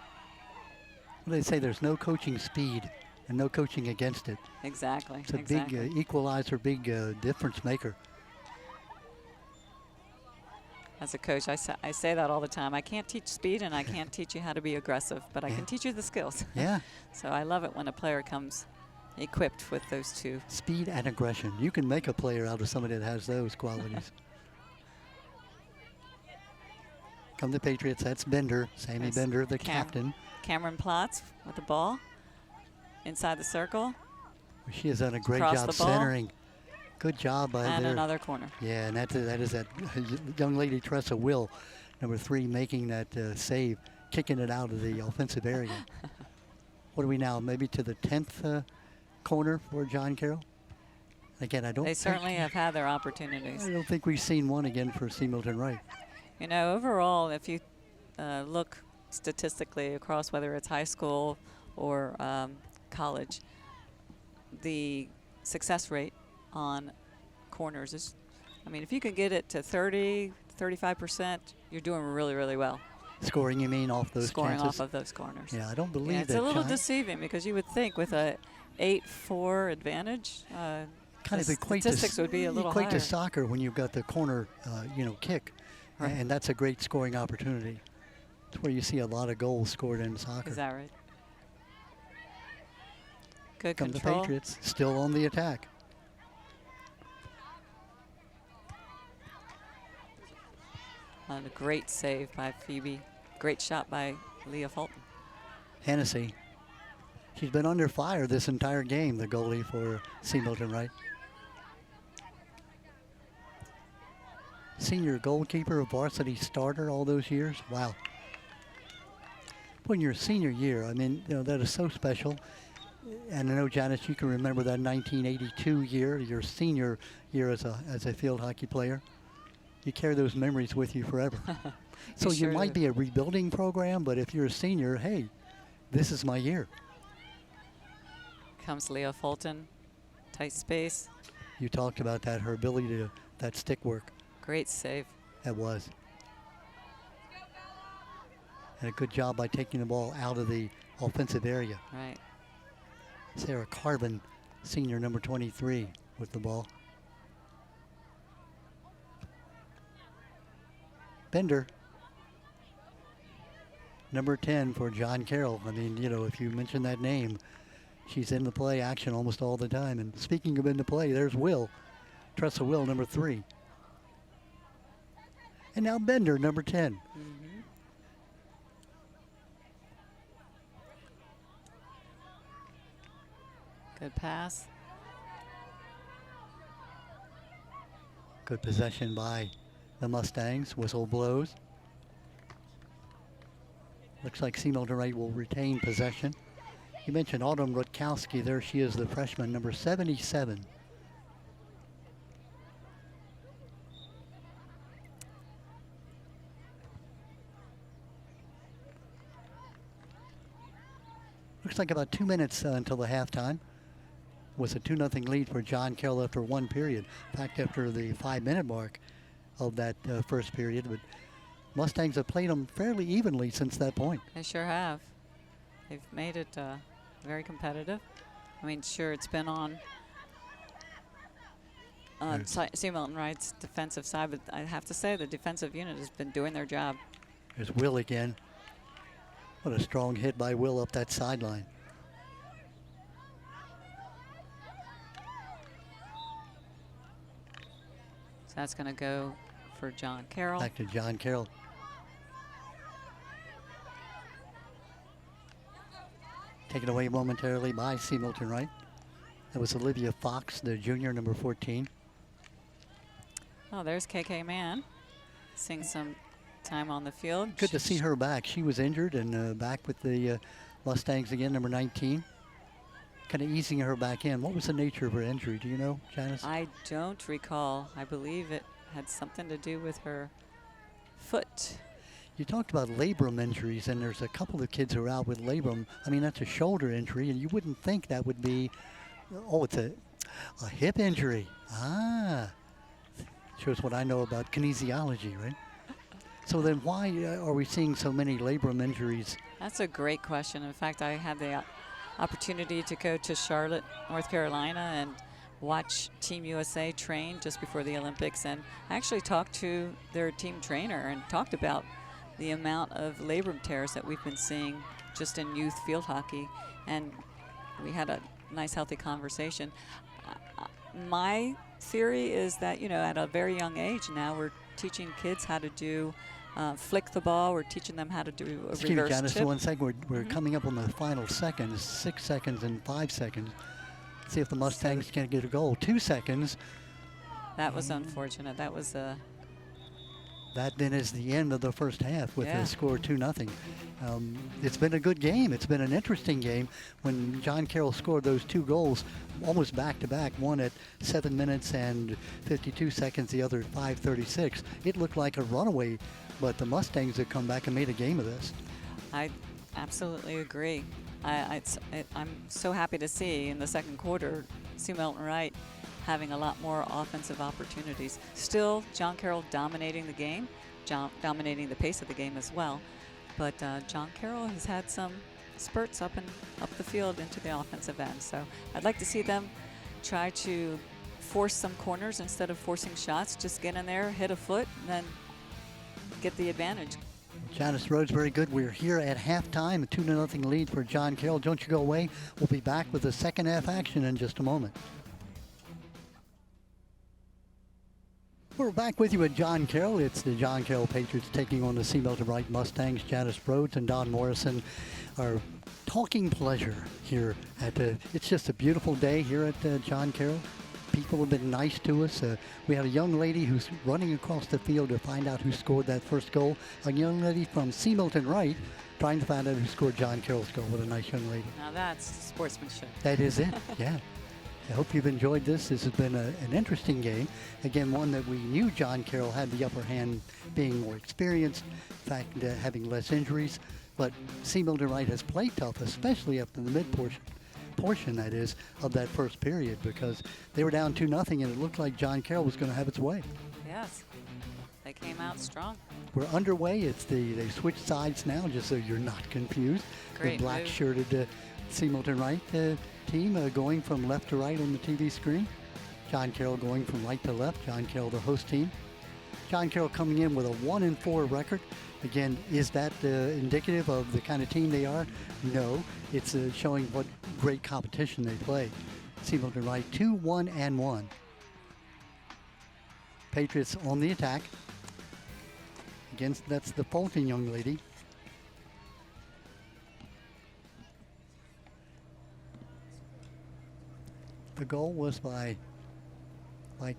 S1: Well, they say there's no coaching speed and no coaching against it.
S2: exactly.
S1: It's a
S2: exactly.
S1: big equalizer, big difference maker.
S2: As a coach, I say that all the time. I can't teach speed and I can't teach you how to be aggressive, but I
S1: Yeah.
S2: can teach you the skills.
S1: Yeah,
S2: So I love it when a player comes equipped with those two.
S1: speed and aggression. You can make a player out of somebody that has those qualities. Come the Patriots, that's Bender, Sammy
S2: There's
S1: Bender, the
S2: Cam-
S1: captain.
S2: Cameron Plotz with the ball inside the circle
S1: She has done a great
S2: Across
S1: job
S2: the ball.
S1: centering. Good job by
S2: and
S1: there.
S2: another corner.
S1: Yeah, and that is that young lady Tressa Will, number 3, making that save, kicking it out of the offensive area. What are we now? Maybe to the 10th corner for John Carroll? Again, I don't
S2: They
S1: think,
S2: certainly have had their opportunities.
S1: I don't think we've seen one again for C. Milton Wright.
S2: You know, overall, if you look statistically across whether it's high school or college, the success rate on corners is, I mean, if you can get it to 30, 35%, you're doing really, really well.
S1: Scoring, you mean, off those
S2: Scoring
S1: chances?
S2: off of those corners.
S1: Yeah, I don't believe
S2: Yeah, it's
S1: that
S2: a little
S1: John
S2: deceiving because you would think with a 8-4 advantage,
S1: kind
S2: the
S1: of equate
S2: statistics would be a little
S1: equate
S2: higher.
S1: to soccer when you've got the corner, kick,
S2: Right.
S1: and that's a great scoring opportunity. It's where you see a lot of goals scored in soccer.
S2: Is that right? Good
S1: Come the
S2: control.
S1: Patriots, still on the attack.
S2: And a great save by Phoebe. Great shot by Leah Fulton.
S1: Hennessy. She's been under fire this entire game, the goalie for C. Milton Wright. Senior goalkeeper, a varsity starter all those years. Wow. When your senior year, I mean, that is so special. And I know, Janice, you can remember that 1982 year, your senior year as a field hockey player. You carry those memories with you forever. So you
S2: sure
S1: might
S2: do.
S1: be a rebuilding program, but if you're a senior, hey, this is my year.
S2: Comes Leah Fulton. Tight space.
S1: You talked about that, her ability to, that stick work.
S2: Great save.
S1: That was. And a good job by taking the ball out of the offensive area.
S2: Right.
S1: Sarah Carvin, senior number 23, with the ball. Bender, number 10 for John Carroll. I mean, if you mention that name, she's in the play action almost all the time. And speaking of in the play, there's Will, Tressa Will, number 3. And now Bender, number 10.
S2: Mm-hmm. Good pass.
S1: Good possession by the Mustangs. Whistle blows. Looks like C. Milton Wright will retain possession. You mentioned Autumn Rutkowski. There she is, the freshman, number 77. Looks like about 2 minutes until the halftime. Was a 2-0 lead for John Carroll after one period. In fact, after the 5-minute mark of that first period. But Mustangs have played them fairly evenly since that point.
S2: They sure have. They've made it very competitive. I mean, sure, it's been on C. Milton Wright's defensive side, but I have to say the defensive unit has been doing their job.
S1: There's Will again. What a strong hit by Will up that sideline.
S2: So that's going to go for John Carroll.
S1: Back to John Carroll. Taken away momentarily by C. Milton Wright. That was Olivia Fox, the junior, number 14.
S2: Oh, there's KK Mann seeing some time on the field.
S1: Good to see her back. She was injured and back with the Mustangs again, number 19. Kind of easing her back in. What was the nature of her injury? Do you know, Janice?
S2: I don't recall. I believe it had something to do with her foot.
S1: You talked about labrum injuries, and there's a couple of kids who are out with labrum. I mean, that's a shoulder injury, and you wouldn't think that would be, oh, it's a hip injury. Ah, shows what I know about kinesiology, right? So then why are we seeing so many labrum injuries?
S2: That's a great question. In fact, I had the opportunity to go to Charlotte, North Carolina, and watch Team USA train just before the Olympics. And I actually talked to their team trainer and talked about the amount of labrum tears that we've been seeing just in youth field hockey. And we had a nice, healthy conversation. My theory is that, you know, at a very young age now, we're teaching kids how to do flick the ball. We're teaching them how to do a
S1: Excuse me,
S2: reverse
S1: Janice,
S2: chip.
S1: 1 second. We're coming up on the final seconds, 6 seconds and 5 seconds. See if the Mustangs can get a goal. 2 seconds.
S2: That was unfortunate. That was
S1: That then is the end of the first half with
S2: Yeah.
S1: the score 2-0. It's been a good game. It's been an interesting game. When John Carroll scored those 2 goals, almost back-to-back, one at 7 minutes and 52 seconds, the other at 5:36. It looked like a runaway, but the Mustangs have come back and made a game of this.
S2: I absolutely agree. I'm so happy to see in the second quarter, C. Milton Wright having a lot more offensive opportunities. Still, John Carroll dominating the game, dominating the pace of the game as well. But John Carroll has had some spurts up the field into the offensive end. So I'd like to see them try to force some corners instead of forcing shots. Just get in there, hit a foot, and then get the advantage.
S1: Janice Rhodes, very good. We're here at halftime, a 2-0 lead for John Carroll. Don't you go away. We'll be back with the second half action in just a moment. We're back with you at John Carroll. It's the John Carroll Patriots taking on the C. Milton Wright Mustangs. Janice Rhodes and Don Morrison are talking pleasure here at it's just a beautiful day here at John Carroll. People have been nice to us. We had a young lady who's running across the field to find out who scored that first goal. A young lady from C. Milton Wright trying to find out who scored John Carroll's goal. What a nice young lady.
S2: Now that's sportsmanship.
S1: That is it, yeah. I hope you've enjoyed this. This has been an interesting game. Again, one that we knew John Carroll had the upper hand, being more experienced, in fact, having less injuries. But C. Milton Wright has played tough, especially up to the mid-portion, that is, of that first period, because they were down 2-0, and it looked like John Carroll was going to have its way.
S2: Yes, they came out strong.
S1: We're underway. They switched sides now, just so you're not confused.
S2: Great
S1: the black-shirted C. Milton Wright team going from left to right on the TV screen. John Carroll going from right to left. John Carroll, the host team. John Carroll coming in with a 1-4 record. Again, is that indicative of the kind of team they are? No. It's showing what great competition they play. C. Milton Wright 2-1-1. Patriots on the attack. Again, that's the Fulton young lady. The goal was by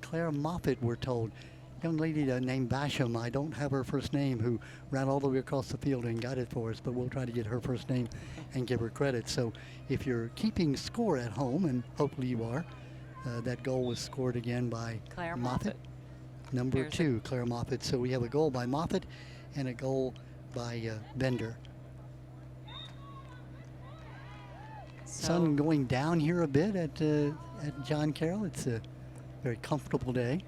S1: Claire Moffitt, we're told. Young lady named Basham, I don't have her first name, who ran all the way across the field and got it for us, but we'll try to get her first name and give her credit. So if you're keeping score at home, and hopefully you are, that goal was scored again by
S2: Claire
S1: Moffitt.
S2: Moffitt.
S1: Number
S2: There's
S1: 2, Claire Moffitt. So we have a goal by Moffitt and a goal by Bender. Sun going down here a bit at John Carroll. It's a very comfortable day.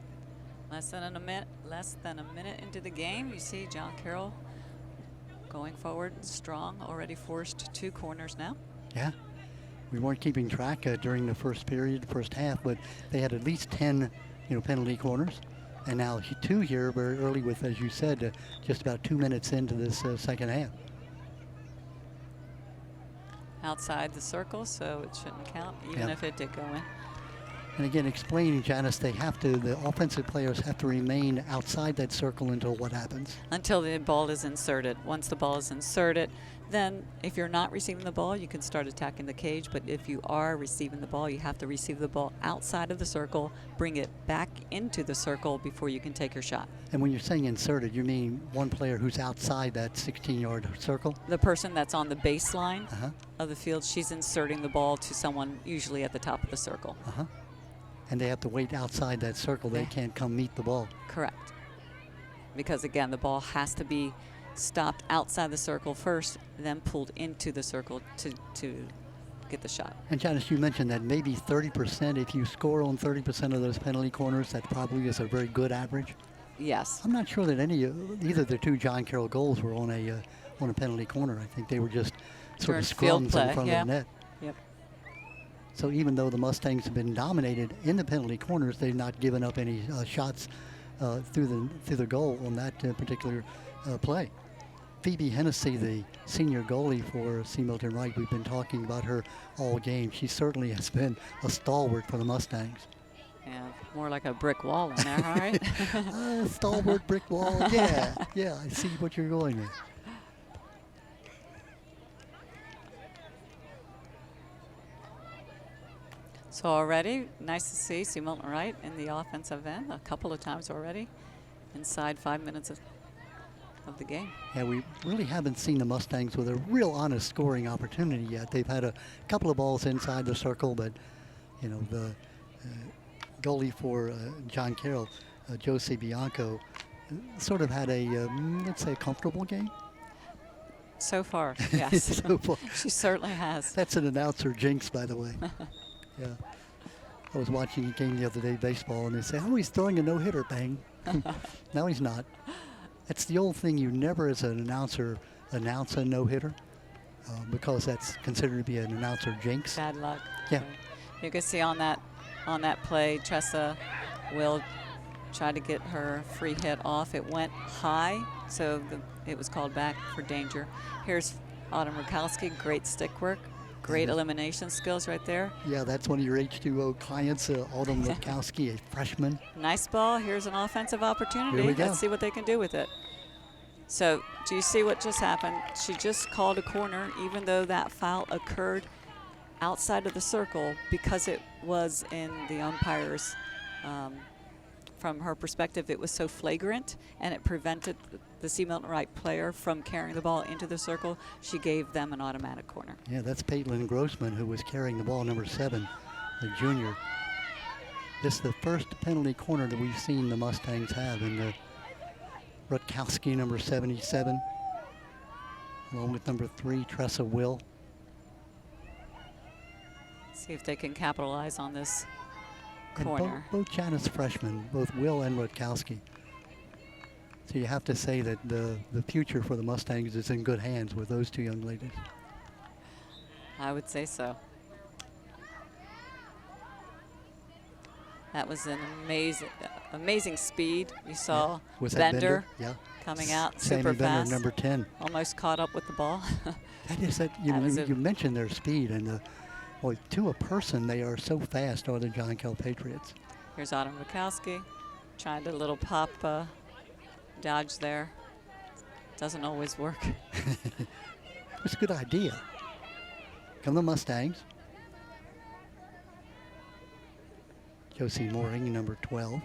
S2: Less than a minute into the game, you see John Carroll going forward strong, already forced 2 corners now.
S1: Yeah, we weren't keeping track during the first period, first half, but they had at least 10, penalty corners, And now two here very early with, as you said, just about 2 minutes into this second half.
S2: Outside the circle, so it shouldn't count, even
S1: Yeah.
S2: if it did go in.
S1: And again, explaining, Janice, the offensive players have to remain outside that circle until what happens?
S2: Until the ball is inserted. Once the ball is inserted, then if you're not receiving the ball, you can start attacking the cage. But if you are receiving the ball, you have to receive the ball outside of the circle, bring it back into the circle before you can take your shot.
S1: And when you're saying inserted, you mean one player who's outside that 16-yard circle?
S2: The person that's on the baseline
S1: Uh-huh.
S2: of the field, she's inserting the ball to someone usually at the top of the circle.
S1: Uh-huh. And they have to wait outside that circle. They
S2: Yeah.
S1: can't come meet the ball.
S2: Correct. Because again, the ball has to be stopped outside the circle first, then pulled into the circle to get the shot.
S1: And Janice, you mentioned that maybe 30%, if you score on 30% of those penalty corners, that probably is a very good average.
S2: Yes.
S1: I'm not sure that either the two John Carroll goals were on a penalty corner. I think they were just sort of
S2: During field
S1: scrums
S2: play,
S1: in front
S2: yeah.
S1: of the net.
S2: Yep.
S1: So even though the Mustangs have been dominated in the penalty corners, they've not given up any shots through the goal on that particular play. Phoebe Hennessy, the senior goalie for C. Milton Wright, we've been talking about her all game. She certainly has been a stalwart for the Mustangs.
S2: Yeah, more like a brick wall in there, all right?
S1: Stalwart brick wall, yeah, I see what you're going with.
S2: So already, nice to see C. Milton Wright in the offensive end a couple of times already, inside 5 minutes of the game.
S1: Yeah, we really haven't seen the Mustangs with a real honest scoring opportunity yet. They've had a couple of balls inside the circle, but you know, the goalie for John Carroll, Josie Bianco, sort of had a, let's say, a comfortable game.
S2: So far, yes.
S1: So far.
S2: She certainly has.
S1: That's an announcer jinx, by the way. Yeah. I was watching a game the other day, baseball, and they say, oh, he's throwing a no-hitter, bang. No, he's not. That's the old thing. You never, as an announcer, announce a no-hitter because that's considered to be an announcer jinx.
S2: Bad luck.
S1: Yeah.
S2: So you can see on that play, Tressa will try to get her free hit off. It went high, so it was called back for danger. Here's Autumn Rakowski, great stick work, great elimination skills right there.
S1: Yeah, that's one of your H2O clients, Autumn Rakowski, a freshman.
S2: Nice ball. Here's an offensive opportunity.
S1: Here we go.
S2: Let's see what they can do with it. So do you see what just happened? She just called a corner, even though that foul occurred outside of the circle because it was in the umpire's, from her perspective, it was so flagrant and it prevented the C. Milton Wright player from carrying the ball into the circle. She gave them an automatic corner.
S1: Yeah, that's Paitlin Grossman, who was carrying the ball, number 7, the junior. This is the first penalty corner that we've seen the Mustangs have, and the Rutkowski, number 77, along with number 3, Tressa Will.
S2: See if they can capitalize on this
S1: And
S2: corner.
S1: both Janice freshmen, both Will and Rutkowski. So you have to say that the future for the Mustangs is in good hands with those two young ladies.
S2: I would say so. That was an amazing speed. You saw
S1: Was that
S2: Bender
S1: Yeah.
S2: coming out
S1: Sammy
S2: super
S1: Bender,
S2: fast.
S1: number 10.
S2: Almost caught up with the ball.
S1: That is that. You
S2: That
S1: know,
S2: was a-
S1: you mentioned their speed, and boy, to a person, they are so fast. Are the John Carroll Patriots?
S2: Here's Autumn Rakowski trying to little pop dodge there. Doesn't always work.
S1: It's a good idea. Come the Mustangs. Josie Mooring, number 12.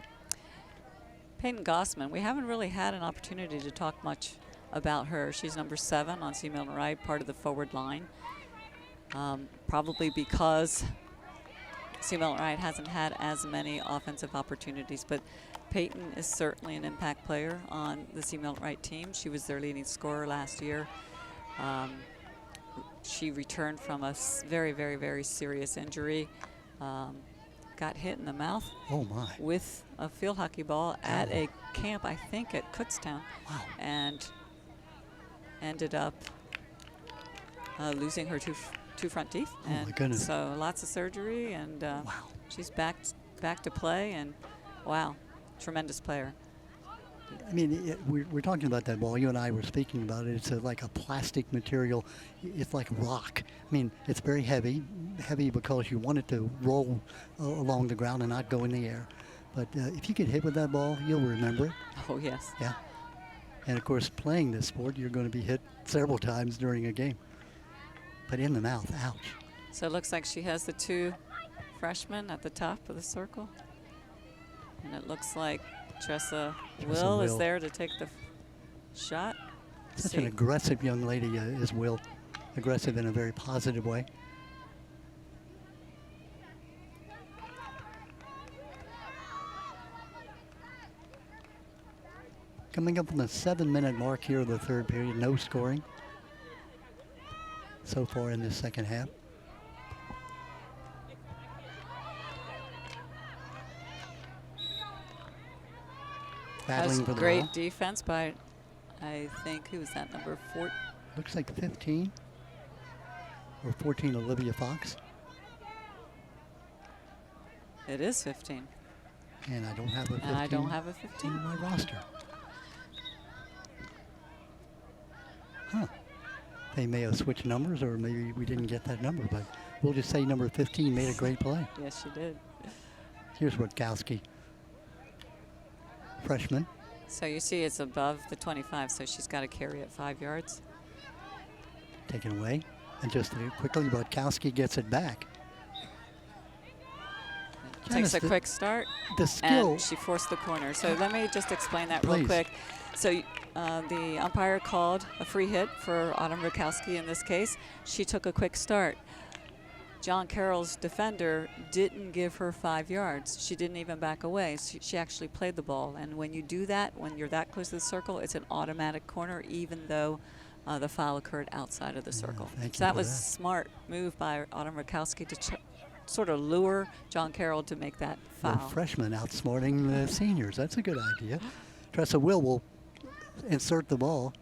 S2: Peyton Gossman, we haven't really had an opportunity to talk much about her. She's number 7 on C. Milton Wright, part of the forward line. Probably because C. Milton Wright hasn't had as many offensive opportunities, but Peyton is certainly an impact player on the C. Milton Wright team. She was their leading scorer last year. She returned from a very, very, very serious injury. Got hit in the mouth
S1: Oh, my.
S2: with a field hockey ball at a camp, I think, at Kutztown.
S1: Wow.
S2: And ended up losing her two front teeth.
S1: Oh, my
S2: And
S1: goodness.
S2: so lots of surgery, and
S1: Wow.
S2: she's back to play. And wow, tremendous player.
S1: I mean, we're talking about that ball. You and I were speaking about it. It's like a plastic material. It's like rock. I mean, it's very heavy because you want it to roll along the ground and not go in the air. But if you get hit with that ball, you'll remember it.
S2: Oh, yes.
S1: Yeah. And, of course, playing this sport, you're going to be hit several times during a game. But in the mouth, ouch.
S2: So it looks like she has the 2 freshmen at the top of the circle. And it looks like Tressa Will is there to take the shot.
S1: Such an aggressive young lady is Will. Aggressive in a very positive way. Coming up on the 7-minute mark here of the third period, no scoring so far in this second half. Battling
S2: That's
S1: for the
S2: great
S1: ball.
S2: defense by, I think, who was that, number 4?
S1: Looks like 15 or 14, Olivia Fox.
S2: It is 15.
S1: And I don't have a 15
S2: And I don't have a 15.
S1: on my roster. Huh. They may have switched numbers, or maybe we didn't get that number, but we'll just say number 15 made a great play.
S2: Yes, she did.
S1: Here's Rutkowski, freshman.
S2: So you see it's above the 25, so she's got to carry it 5 yards.
S1: Taken away. And just quickly, Rutkowski gets it back.
S2: Takes
S1: Janice,
S2: a quick start.
S1: The skill.
S2: And she forced the corner. So let me just explain that real
S1: Please.
S2: quick. So the umpire called a free hit for Autumn Rutkowski in this case. She took a quick start. John Carroll's defender didn't give her 5 yards. She didn't even back away. She actually played the ball. And when you do that, when you're that close to the circle, it's an automatic corner, even though the foul occurred outside of the circle. So that was a smart move by Autumn Rutkowski to sort of lure John Carroll to make that
S1: The
S2: foul.
S1: freshmen outsmarting the seniors. That's a good idea. Tressa will insert the ball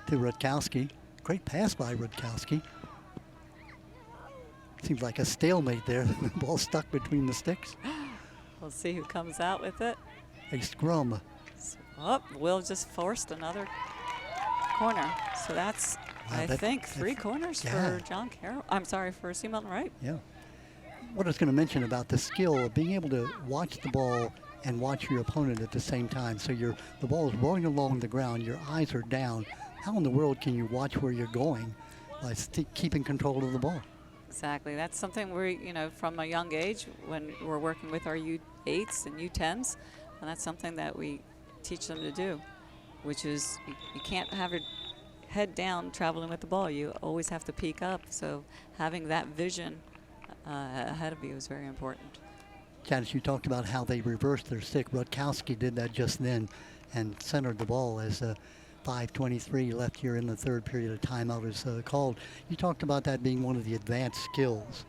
S1: to Rutkowski. Great pass by Rutkowski. Seems like a stalemate there. The ball stuck between the sticks.
S2: We'll see who comes out with it.
S1: A scrum.
S2: Oh, Will just forced another corner. So that's,
S1: Wow,
S2: I think, 3 corners
S1: yeah.
S2: for John Carroll. I'm sorry, for C. Milton Wright.
S1: Yeah. What I was going to mention about the skill of being able to watch the ball and watch your opponent at the same time. So the ball is rolling along the ground, your eyes are down. How in the world can you watch where you're going by keeping control of the ball?
S2: Exactly. That's something we, from a young age when we're working with our U8s and U10s, and that's something that we teach them to do, which is you can't have your head down traveling with the ball. You always have to peek up. So having that vision ahead of you is very important.
S1: Janice, you talked about how they reversed their stick. Rutkowski did that just then and centered the ball as 5:23 left here in the third period. A timeout is called. You talked about that being one of the advanced skills.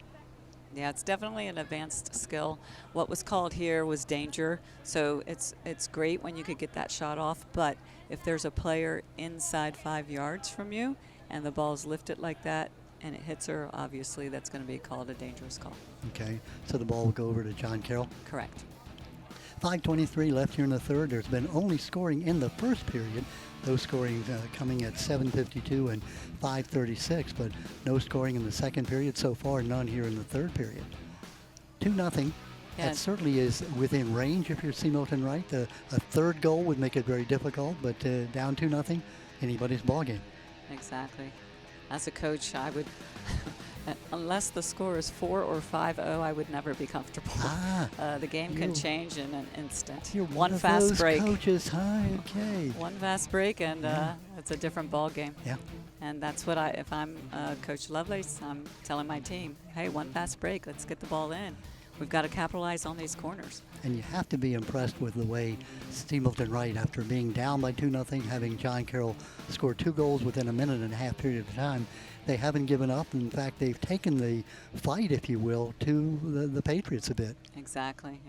S2: Yeah, it's definitely an advanced skill. What was called here was danger. So it's great when you could get that shot off. But if there's a player inside 5 yards from you and the ball's lifted like that and it hits her, obviously that's going to be called a dangerous call.
S1: Okay, so the ball will go over to John Carroll.
S2: Correct.
S1: 5:23 left here in the third. There's been only scoring in the first period. Those scoring coming at 7:52 and 5:36, but no scoring in the second period so far, none here in the third period. 2-0.
S2: Yeah.
S1: That certainly is within range if you're C. Milton Wright. A third goal would make it very difficult, but down 2-0, anybody's ball game.
S2: Exactly. As a coach, I would, unless the score is 4 or 5-0, I would never be comfortable. The game can change in an instant.
S1: You're
S2: one fast
S1: those
S2: break.
S1: Coaches, hi, okay.
S2: One fast break, and it's a different ball game.
S1: Yeah.
S2: And that's what if I'm Coach Lovelace, I'm telling my team, hey, one fast break, let's get the ball in. We've got to capitalize on these corners.
S1: And you have to be impressed with the way C. Milton Wright, after being down by 2-0, having John Carroll score 2 goals within a minute and a half period of time, they haven't given up. In fact, they've taken the fight, if you will, to the Patriots a bit.
S2: Exactly.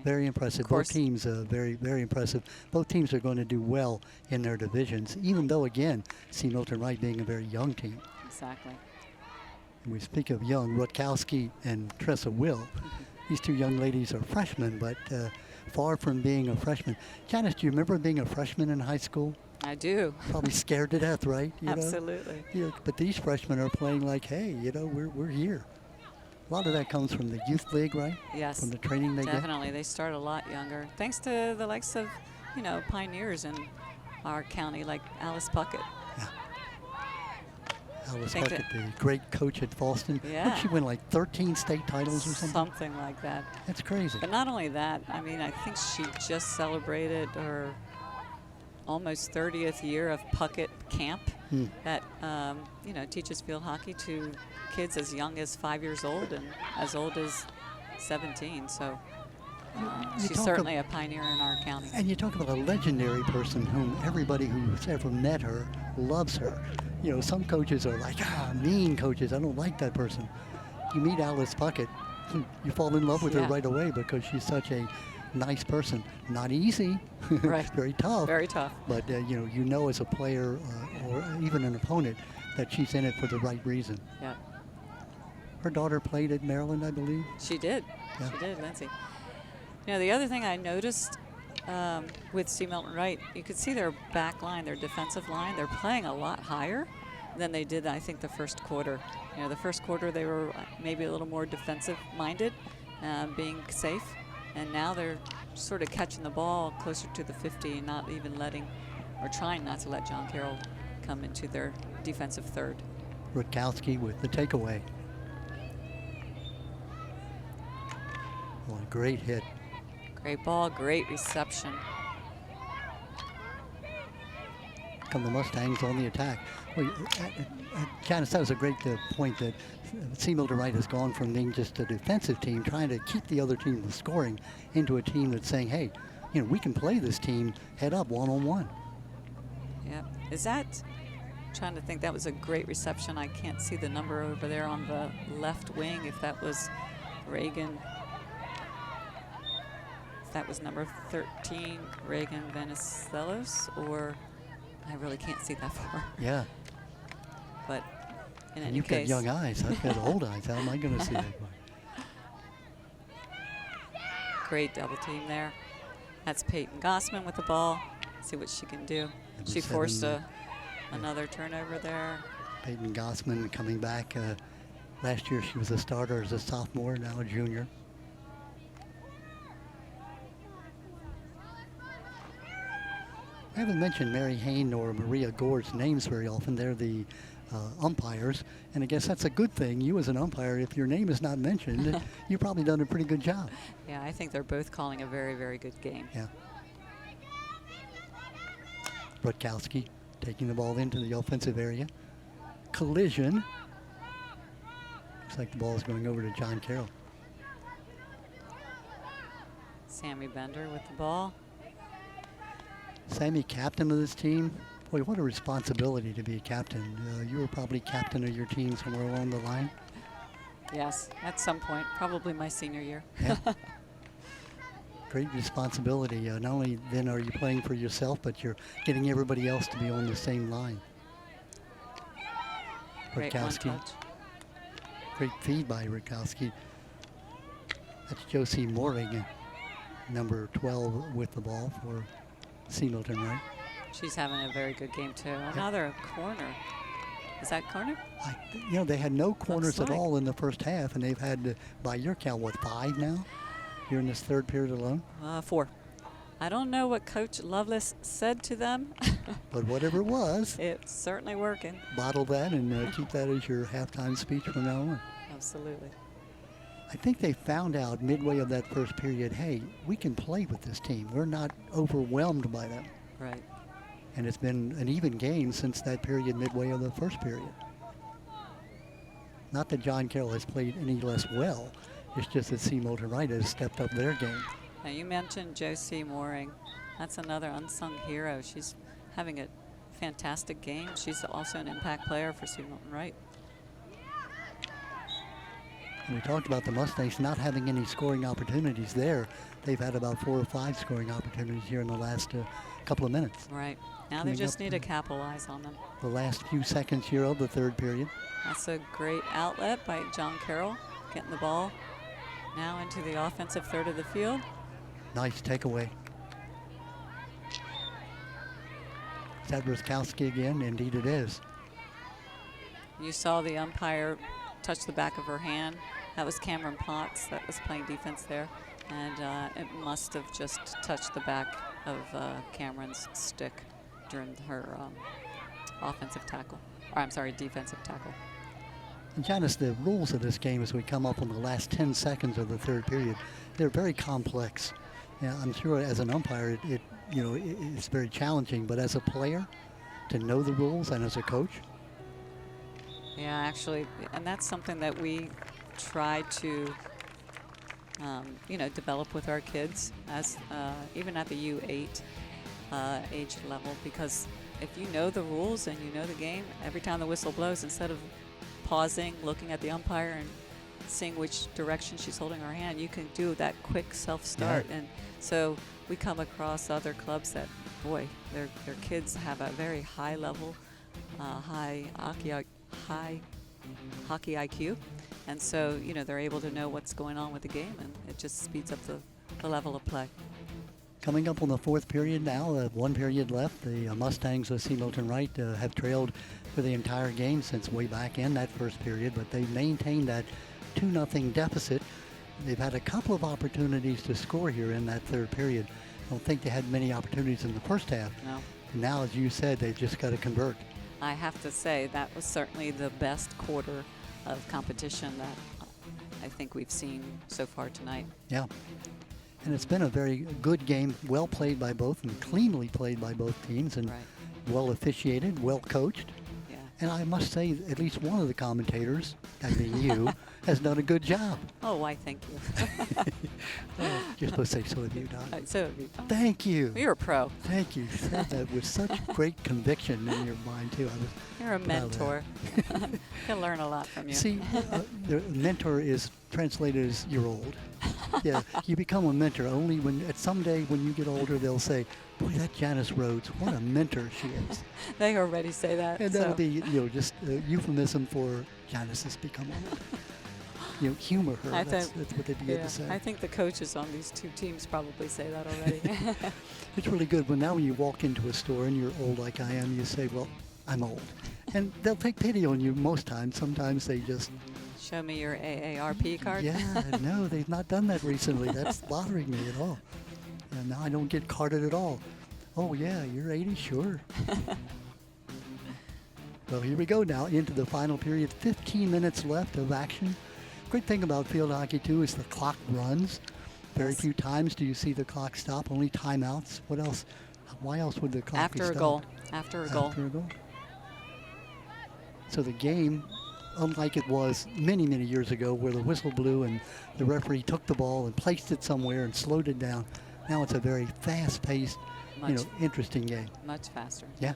S1: Very impressive.
S2: Of course.
S1: Both teams, very, very impressive. Both teams are going to do well in their divisions, even though, again, C. Milton Wright being a very young team.
S2: Exactly.
S1: And we speak of young, Rutkowski and Tressa Will. These two young ladies are freshmen, but far from being a freshman. Janice, do you remember being a freshman in high school?
S2: I do.
S1: Probably scared to death, right? You know?
S2: Absolutely.
S1: But these freshmen are playing like, hey, we're here. A lot of that comes from the youth league, right?
S2: Yes.
S1: From the training they get.
S2: Definitely. They start a lot younger. Thanks to the likes of, pioneers in our county like Alice Puckett.
S1: Yeah. Alice
S2: Think
S1: Puckett, the great coach at Falston.
S2: Yeah.
S1: Didn't she win like 13 state titles or something?
S2: Something like that.
S1: That's crazy.
S2: But not only that, I mean, I think she just celebrated her almost 30th year of Puckett Camp that, teaches field hockey to kids as young as 5 years old and as old as 17. So she's certainly a pioneer in our county.
S1: And you talk about a legendary person whom everybody who's ever met her loves her. Some coaches are like, mean coaches. I don't like that person. You meet Alice Puckett, you fall in love with her right away because she's such a nice person. Not easy,
S2: Right.
S1: Very tough.
S2: Very tough.
S1: But as a player or even an opponent that she's in it for the right reason.
S2: Yeah.
S1: Her daughter played at Maryland, I believe.
S2: She did.
S1: Yeah.
S2: She did, Lindsay. The other thing I noticed with C. Milton Wright, you could see their back line, their defensive line, they're playing a lot higher than they did, I think, the first quarter. The first quarter they were maybe a little more defensive-minded, being safe. And now they're sort of catching the ball closer to the 50 and not even trying not to let John Carroll come into their defensive third.
S1: Rutkowski with the takeaway. Well, a great hit.
S2: Great ball, great reception.
S1: Come the Mustangs on the attack. Well, Janice, that was a great point that C. Milton Wright has gone from being just a defensive team, trying to keep the other team from scoring, into a team that's saying, hey, we can play this team head up one-on-one.
S2: Yeah. Is that, trying to think, that was a great reception. I can't see the number over there on the left wing, if that was Reagan. If that was number 13, Reagan Venizelos, or I really can't see that far.
S1: Yeah.
S2: But in
S1: And
S2: any
S1: you've
S2: case.
S1: got young eyes. I've got old eyes. How am I going to see that far?
S2: Great double team there. That's Peyton Gossman with the ball. See what she can do.
S1: Number
S2: She forced
S1: 7,
S2: another turnover there.
S1: Peyton Gossman coming back. Last year she was a starter as a sophomore, now a junior. I haven't mentioned Mary Hain or Maria Gore's names very often. They're the umpires, and I guess that's a good thing. You as an umpire, if your name is not mentioned, you've probably done a pretty good job.
S2: Yeah, I think they're both calling a very, very good game.
S1: Yeah. Rutkowski taking the ball into the offensive area. Collision. Looks like the ball is going over to John Carroll.
S2: Sammy Bender with the ball.
S1: Sammy, captain of this team. Boy, what a responsibility to be a captain. You were probably captain of your team somewhere along the line.
S2: Yes, at some point, probably my senior year.
S1: Yeah. Great responsibility. Not only then are you playing for yourself, but you're getting everybody else to be on the same line.
S2: Great one
S1: Rutkowski.
S2: touch.
S1: Great feed by Rutkowski. That's Josie Mooring, number 12 with the ball for C. Milton Wright.
S2: She's having a very good game, too. Another corner. Is that corner?
S1: They had no corners at
S2: like.
S1: all in the first half, and they've had, by your count, what, 5 now? Here in this third period alone?
S2: 4. I don't know what Coach Lovelace said to them.
S1: But whatever it was,
S2: It's certainly working.
S1: bottle that and keep that as your halftime speech from now on.
S2: Absolutely.
S1: I think they found out midway of that first period, hey, we can play with this team. We're not overwhelmed by them.
S2: Right.
S1: And it's been an even game since that period midway of the first period. Not that John Carroll has played any less well. It's just that C. Milton Wright has stepped up their game.
S2: Now, you mentioned Josie Mooring. That's another unsung hero. She's having a fantastic game. She's also an impact player for C. Milton Wright.
S1: And we talked about the Mustangs not having any scoring opportunities there. They've had about 4 or 5 scoring opportunities here in the last couple of minutes.
S2: Right. Now
S1: Coming
S2: they just
S1: up
S2: need to capitalize on them.
S1: The last few seconds here of the third period.
S2: That's a great outlet by John Carroll, getting the ball now into the offensive third of the field.
S1: Nice takeaway. Is that Ruskowski again? Indeed it is.
S2: You saw the umpire touch the back of her hand. That was Cameron Potts that was playing defense there. And it must have just touched the back of Cameron's stick during her offensive tackle. Or I'm sorry, defensive tackle.
S1: And Janice, the rules of this game as we come up on the last 10 seconds of the third period, they're very complex. Yeah, I'm sure as an umpire, it's very challenging, but as a player, to know the rules and as a coach.
S2: Yeah, actually, and that's something that we try to, develop with our kids as even at the U8 age level, because if you know the rules and you know the game, every time the whistle blows, instead of pausing, looking at the umpire and seeing which direction she's holding her hand, you can do that quick self-start.
S1: Yeah.
S2: And so we come across other clubs that, boy, their kids have a very high level, high hockey IQ. And so, they're able to know what's going on with the game, and it just speeds up the level of play.
S1: Coming up on the fourth period now, one period left. The Mustangs of C. Milton Wright have trailed for the entire game since way back in that first period, but they've maintained that 2-0 deficit. They've had a couple of opportunities to score here in that third period. I don't think they had many opportunities in the first half.
S2: No.
S1: Now, as you said, they've just got to convert.
S2: I have to say that was certainly the best quarter of competition that I think we've seen so far tonight.
S1: Yeah. And it's been a very good game, well played by both and cleanly played by both teams, and
S2: Right.
S1: well officiated, well coached.
S2: Yeah.
S1: And I must say, at least one of the commentators, I mean you, has done a good job.
S2: Oh, why, thank you.
S1: You're supposed to say so have you, Don.
S2: So it'd be fun.
S1: Thank you.
S2: You're a pro.
S1: Thank you. You said that with such great conviction in your mind, too.
S2: You're a
S1: proud of that.
S2: mentor. Can learn a lot from you.
S1: See, the mentor is translated as you're old. Yeah, you become a mentor only when, someday when you get older, they'll say, boy, that Janice Rhodes, what a mentor she is.
S2: They already say that.
S1: And that'll
S2: so.
S1: be, just a euphemism for Janice has become old. Humor her. That's what they begin to say.
S2: I think the coaches on these two teams probably say that already.
S1: It's really good. But now when you walk into a store and you're old like I am, you say, well, I'm old. And they'll take pity on you most times. Sometimes they just...
S2: Show me your AARP card.
S1: Yeah, no, they've not done that recently. That's bothering me at all. And now I don't get carded at all. Oh, yeah, you're 80? Sure. Well, here we go now into the final period. 15 minutes left of action. Great thing about field hockey, too, is the clock runs. Very
S2: Yes.
S1: few times do you see the clock stop, only timeouts. What else? Why else would the clock be
S2: After a
S1: stopped?
S2: goal. After a goal.
S1: After a goal. So the game, unlike it was many, many years ago where the whistle blew and the referee took the ball and placed it somewhere and slowed it down, now it's a very fast-paced,
S2: Much,
S1: interesting game.
S2: much faster.
S1: Yeah.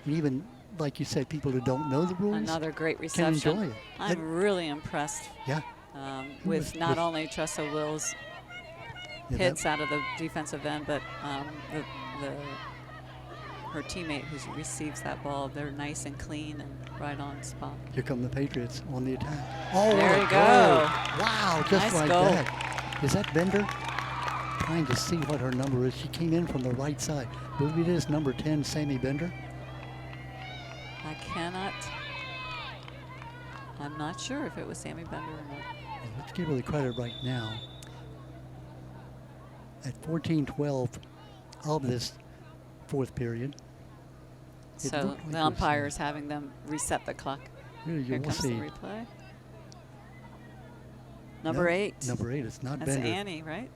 S1: And even, like you said, people who don't know the rules
S2: Another great
S1: can
S2: reception.
S1: enjoy it.
S2: I'm really impressed
S1: Yeah.
S2: with not
S1: with-
S2: only Tressa Will's
S1: Yeah,
S2: hits out of the defensive end, but her teammate who receives that ball, they're nice and clean and right on spot.
S1: Here come the Patriots on the attack. Oh,
S2: There
S1: what a
S2: you
S1: goal.
S2: go.
S1: Wow, just
S2: Nice
S1: like
S2: goal.
S1: that. Is that Bender? Trying to see what her number is. She came in from the right side. Maybe it is number 10, Sammy Bender.
S2: I cannot. I'm not sure if it was Sammy Bender or not.
S1: Well, let's give her the credit right now. At 14-12 of this fourth period. It
S2: So
S1: looked like
S2: the
S1: it was
S2: umpire's having them reset the clock.
S1: Here
S2: Here
S1: we'll
S2: comes the
S1: see.
S2: replay. Number
S1: No,
S2: 8.
S1: Number 8, it's not
S2: That's
S1: Bender.
S2: Annie, right?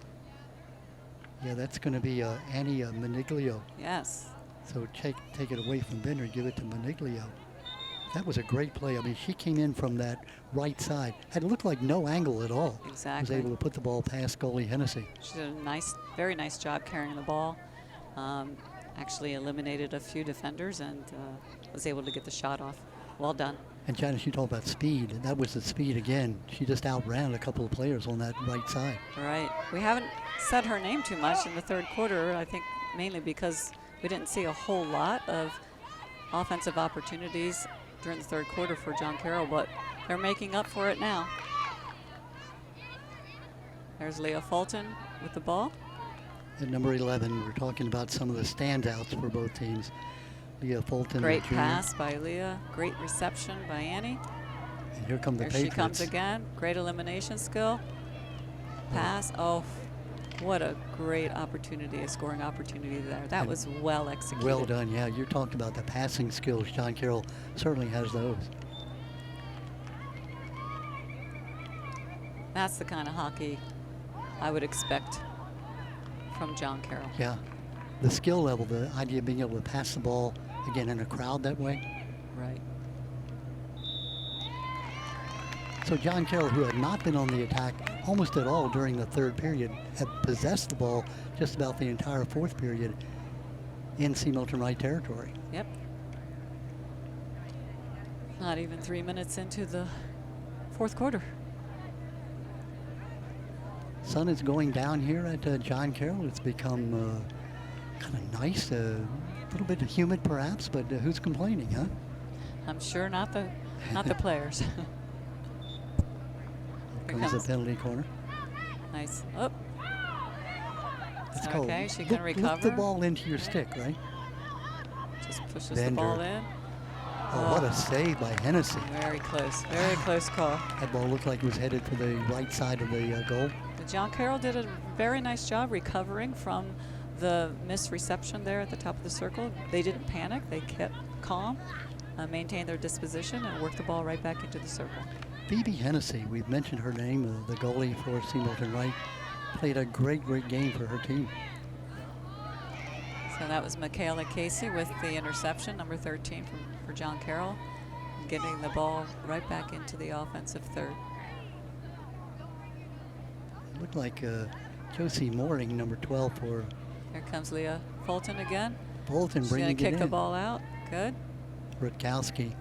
S1: Yeah, that's going to be Annie Maniglio.
S2: Yes.
S1: So take it away from Bender, give it to Maniglio. That was a great play. I mean, she came in from that right side. Had looked like no angle at all.
S2: Exactly.
S1: Was able to put the ball past goalie Hennessy.
S2: She did a very nice job carrying the ball. Actually eliminated a few defenders and was able to get the shot off. Well done.
S1: And Janice, you talk about speed, and that was the speed again. She just outran a couple of players on that right side.
S2: Right. We haven't said her name too much in the third quarter, I think mainly because we didn't see a whole lot of offensive opportunities during the third quarter for John Carroll, but they're making up for it now. There's Leah Fulton with the ball.
S1: At number 11, we're talking about some of the standouts for both teams. Leah Fulton, the
S2: Great
S1: junior.
S2: pass by Leah. Great reception by Annie.
S1: And here come the
S2: There
S1: Patriots.
S2: she comes again. Great elimination skill. Pass. Oh, what a great opportunity, a scoring opportunity there. That
S1: And
S2: was well executed.
S1: Well done, yeah. You talked about the passing skills. John Carroll certainly has those.
S2: That's the kind of hockey I would expect from John Carroll.
S1: Yeah. The skill level, the idea of being able to pass the ball, again, in a crowd that way.
S2: Right.
S1: So John Carroll, who had not been on the attack almost at all during the third period, had possessed the ball just about the entire fourth period in C. Milton Wright territory.
S2: Yep. Not even 3 minutes into the fourth quarter.
S1: Sun is going down here at John Carroll. It's become kind of nice, a little bit humid perhaps, but who's complaining, huh?
S2: I'm sure not the players.
S1: Here comes the penalty corner.
S2: Nice. Oh.
S1: It's called
S2: Okay, she can recover.
S1: Lift the ball into your stick, right?
S2: Just pushes
S1: Bender.
S2: the ball in.
S1: Oh, what a save by Hennessy.
S2: Very close. Very close call.
S1: That ball looked like it was headed for the right side of the goal.
S2: John Carroll did a very nice job recovering from the missed reception there at the top of the circle. They didn't panic. They kept calm, maintained their disposition, and worked the ball right back into the circle.
S1: Phoebe Hennessy, we've mentioned her name, the goalie for C. Milton Wright, played a great game for her team.
S2: So that was Michaela Casey with the interception, number 13 for John Carroll, getting the ball right back into the offensive third.
S1: It looked like Josie Mooring, number 12 for
S2: Here comes Leah Fulton again.
S1: Bolton,
S2: She's
S1: bringing
S2: going to
S1: it
S2: kick
S1: in.
S2: the ball out. Good.
S1: Rutkowski.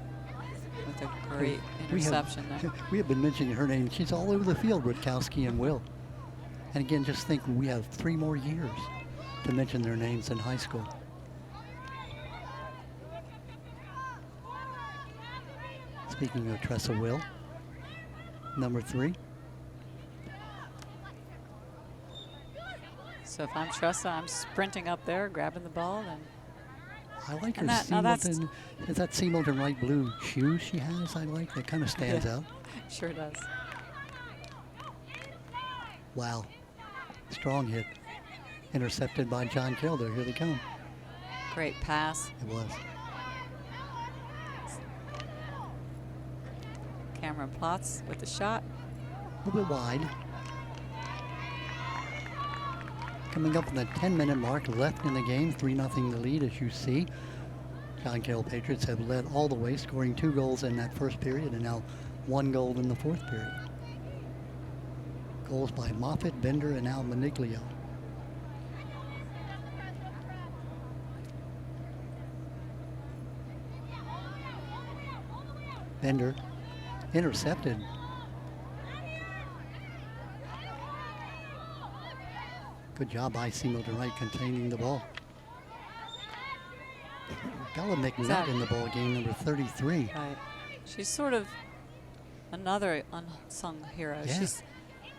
S2: With a great interception there.
S1: We have been mentioning her name. She's all over the field, Rutkowski and Will. And again, just think we have 3 more years to mention their names in high school. Speaking of Tressa Will, number 3.
S2: So if I'm Tressa, I'm sprinting up there, grabbing the ball, and
S1: I like her
S2: And that- now that's-
S1: Milton. Is that C. Milton Wright blue shoes she has? I like that. Kind of stands out.
S2: sure does.
S1: Wow. Strong hit. Intercepted by John Carroll there. Here they come.
S2: Great pass.
S1: It was.
S2: Cameron Plotz with the shot.
S1: A little bit wide. Coming up on the 10-minute mark left in the game, 3-0 the lead as you see. John Carroll Patriots have led all the way, scoring 2 goals in that first period and now 1 goal in the fourth period. Goals by Moffitt, Bender, and now Maniglio. Bender intercepted. Good job by C. Milton Wright containing the ball. Bella McNutt in the ball game, number 33.
S2: Right. She's sort of another unsung hero.
S1: Yeah.
S2: She's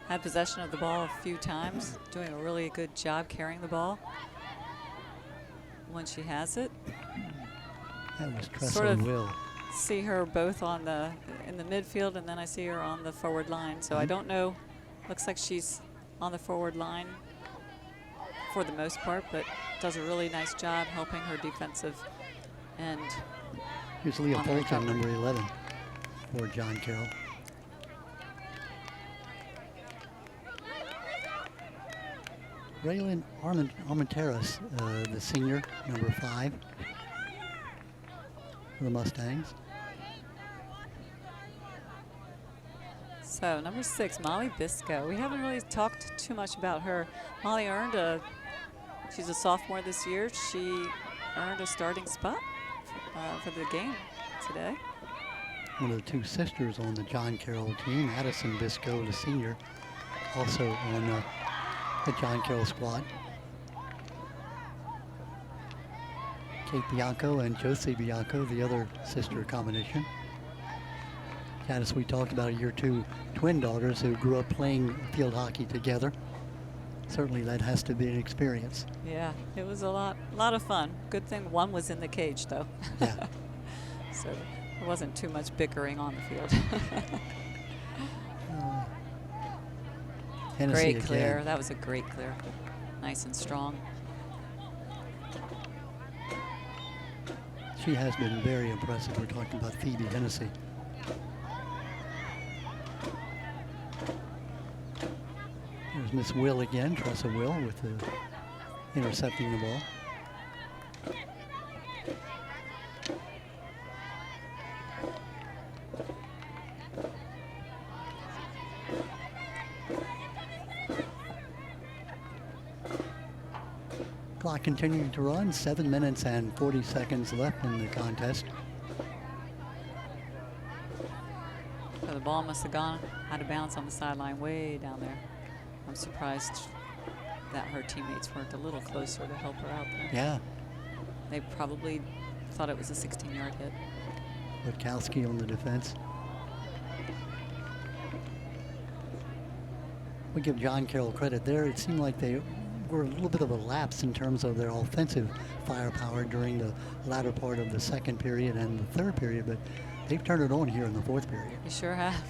S2: had possession of the ball a few times, doing a really good job carrying the ball when she has it.
S1: That was Tressa
S2: Sort of
S1: Will.
S2: See her both on in the midfield, and then I see her on the forward line. So I don't know. Looks like she's on the forward line for the most part, but does a really nice job helping her defensive end.
S1: Here's Leah
S2: on the
S1: Fulton,
S2: recovery.
S1: number 11 for John Carroll. Raylan Armenteros, the senior, number 5 for the Mustangs.
S2: So number 6, Molly Bisco. We haven't really talked too much about her. Molly she's a sophomore this year. She earned a starting spot for the game today.
S1: One of the 2 sisters on the John Carroll team, Addison Bisco, the senior, also on the John Carroll squad. Kate Bianco and Josie Bianco, the other sister combination. Janice, we talked about your two twin daughters who grew up playing field hockey together. Certainly that has to be an experience.
S2: Yeah, it was a lot of fun. Good thing one was in the cage, though.
S1: Yeah.
S2: So there wasn't too much bickering on the field.
S1: Hennessy
S2: Great clear.
S1: again.
S2: That was a great clear. Nice and strong.
S1: She has been very impressive. We're talking about Phoebe Hennessy. There's Miss Will again, Tressa Will, with the intercepting the ball. Clock continuing to run, 7 minutes and 40 seconds left in the contest.
S2: So the ball must have gone out of bounds on the sideline way down there. I'm surprised that her teammates weren't a little closer to help her out there.
S1: Yeah,
S2: They probably thought it was a 16-yard hit.
S1: Witkowski on the defense. We give John Carroll credit there. It seemed like they were a little bit of a lapse in terms of their offensive firepower during the latter part of the second period and the third period, but they've turned it on here in the fourth period.
S2: You sure have.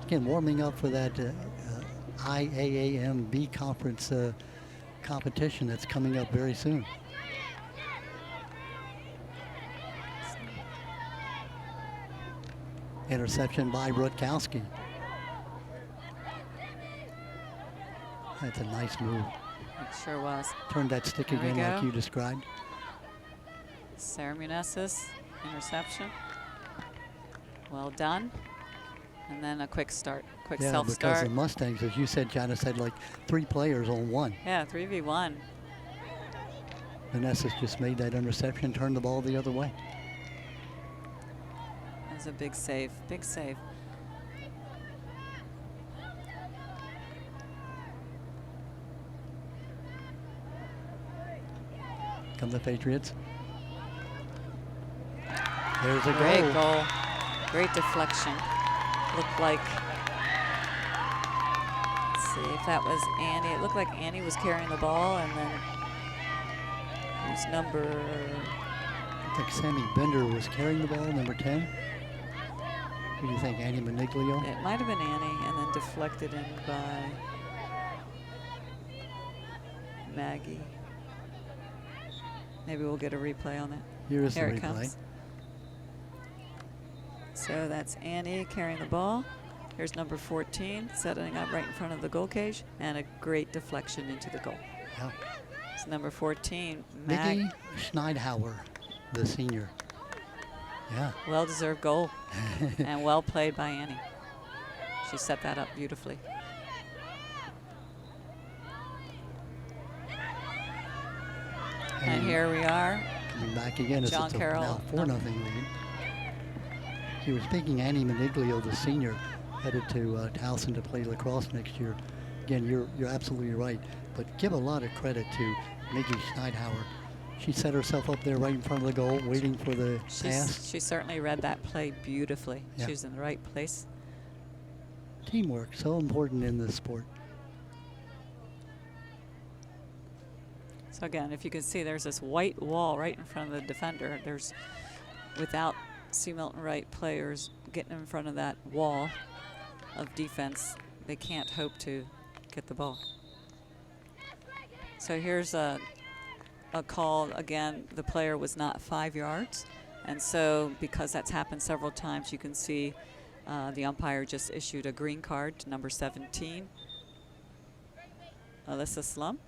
S1: Again, warming up for that IAAM B conference competition that's coming up very soon. Interception by Rutkowski. That's a nice move.
S2: It sure was.
S1: Turned that stick
S2: There we
S1: again like
S2: go.
S1: you described.
S2: Sarah Munesis, interception. Well done. And then a quick start, quick
S1: Yeah, because
S2: self-start.
S1: the Mustangs, as you said, Janice, had like 3 players on one.
S2: Yeah, 3v1.
S1: Vanessa's just made that interception, turned the ball the other way.
S2: That was a big save, big save.
S1: Come the Patriots. There's a
S2: Great
S1: goal.
S2: goal. Great deflection. Looked like, let's see if that was Annie. It looked like Annie was carrying the ball, and then who's number,
S1: I think Sammy Bender was carrying the ball, number 10. Who do you think, Annie Maniglio?
S2: it might have been Annie, and then deflected in by Maggie. Maybe we'll get a replay on that.
S1: Here is
S2: Here
S1: the
S2: it
S1: replay.
S2: comes. So that's Annie carrying the ball. Here's number 14 setting up right in front of the goal cage, and a great deflection into the goal.
S1: Yeah.
S2: It's number 14,
S1: Mickey Schneidhauer, the senior. Yeah.
S2: Well-deserved goal, and well played by Annie. She set that up beautifully. And here we are.
S1: Coming back again as
S2: John
S1: it's a
S2: Carroll,
S1: now 4-0 lead. You were speaking Annie Maniglio, the senior, headed to Towson to play lacrosse next year. Again, you're absolutely right. But give a lot of credit to Mickey Schneidhauer. She set herself up there right in front of the goal, waiting for the pass.
S2: She certainly read that play beautifully.
S1: Yeah.
S2: She was in the right place.
S1: Teamwork, so important in this sport.
S2: So again, if you can see, there's this white wall right in front of the defender. There's, without C. Milton Wright players getting in front of that wall of defense, they can't hope to get the ball. So here's a call. Again, the player was not 5 yards. And so because that's happened several times, you can see the umpire just issued a green card to number 17, Alyssa Slum.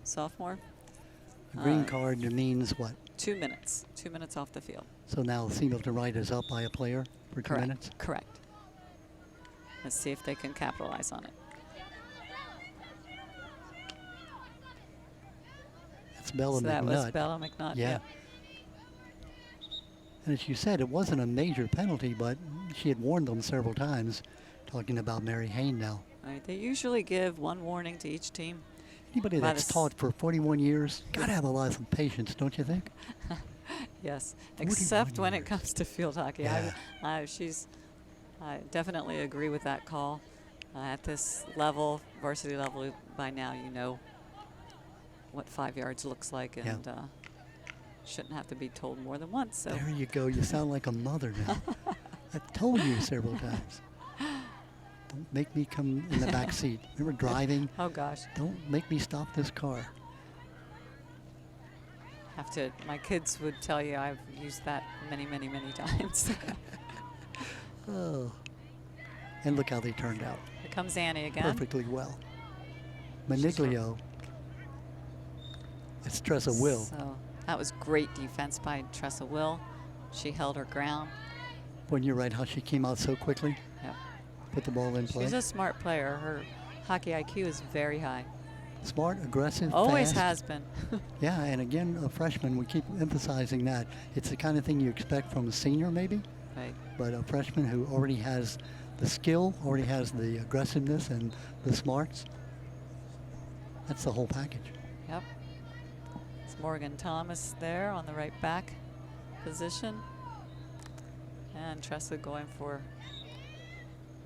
S2: Sophomore.
S1: A green card means what?
S2: 2 minutes. 2 minutes off the field.
S1: So now C. Milton Wright is up by a player for 2 minutes?
S2: Correct. Let's see if they can capitalize on it.
S1: That's Bella
S2: So that
S1: McNutt.
S2: was Bella McNutt.
S1: Yeah. And as you said, it wasn't a major penalty, but she had warned them several times, talking about Mary Hayne now.
S2: All right. They usually give one warning to each team.
S1: Anybody
S2: By
S1: that's
S2: the
S1: taught for 41 years, got to have a lot of patience, don't you think?
S2: Yes,
S1: 41
S2: except when it
S1: years.
S2: comes to field hockey.
S1: Yeah.
S2: I definitely agree with that call. At this level, varsity level, by now you know what 5 yards looks like,
S1: Yeah.
S2: and shouldn't have to be told more than once. So
S1: There you go. You sound like a mother now. I've told you several times. Don't make me come in the back seat. Remember driving?
S2: oh gosh,
S1: Don't make me stop this car.
S2: have to. My kids would tell you I've used that many, many, many times.
S1: Oh. And look how they turned out.
S2: Here comes Annie again.
S1: Perfectly well. Maniglio. It's Tressa Will.
S2: So that was great defense by Tressa Will. She held her ground.
S1: When you're right, how she came out so quickly.
S2: Yep.
S1: Put the ball in play.
S2: She's a smart player. Her hockey IQ is very high.
S1: Smart, aggressive,
S2: Always
S1: fast.
S2: has been.
S1: Yeah, and again, a freshman, we keep emphasizing that. It's the kind of thing you expect from a senior maybe,
S2: Right.
S1: but a freshman who already has the skill, already has the aggressiveness and the smarts. That's the whole package.
S2: Yep. It's Morgan Thomas there on the right back position. And Tressa going for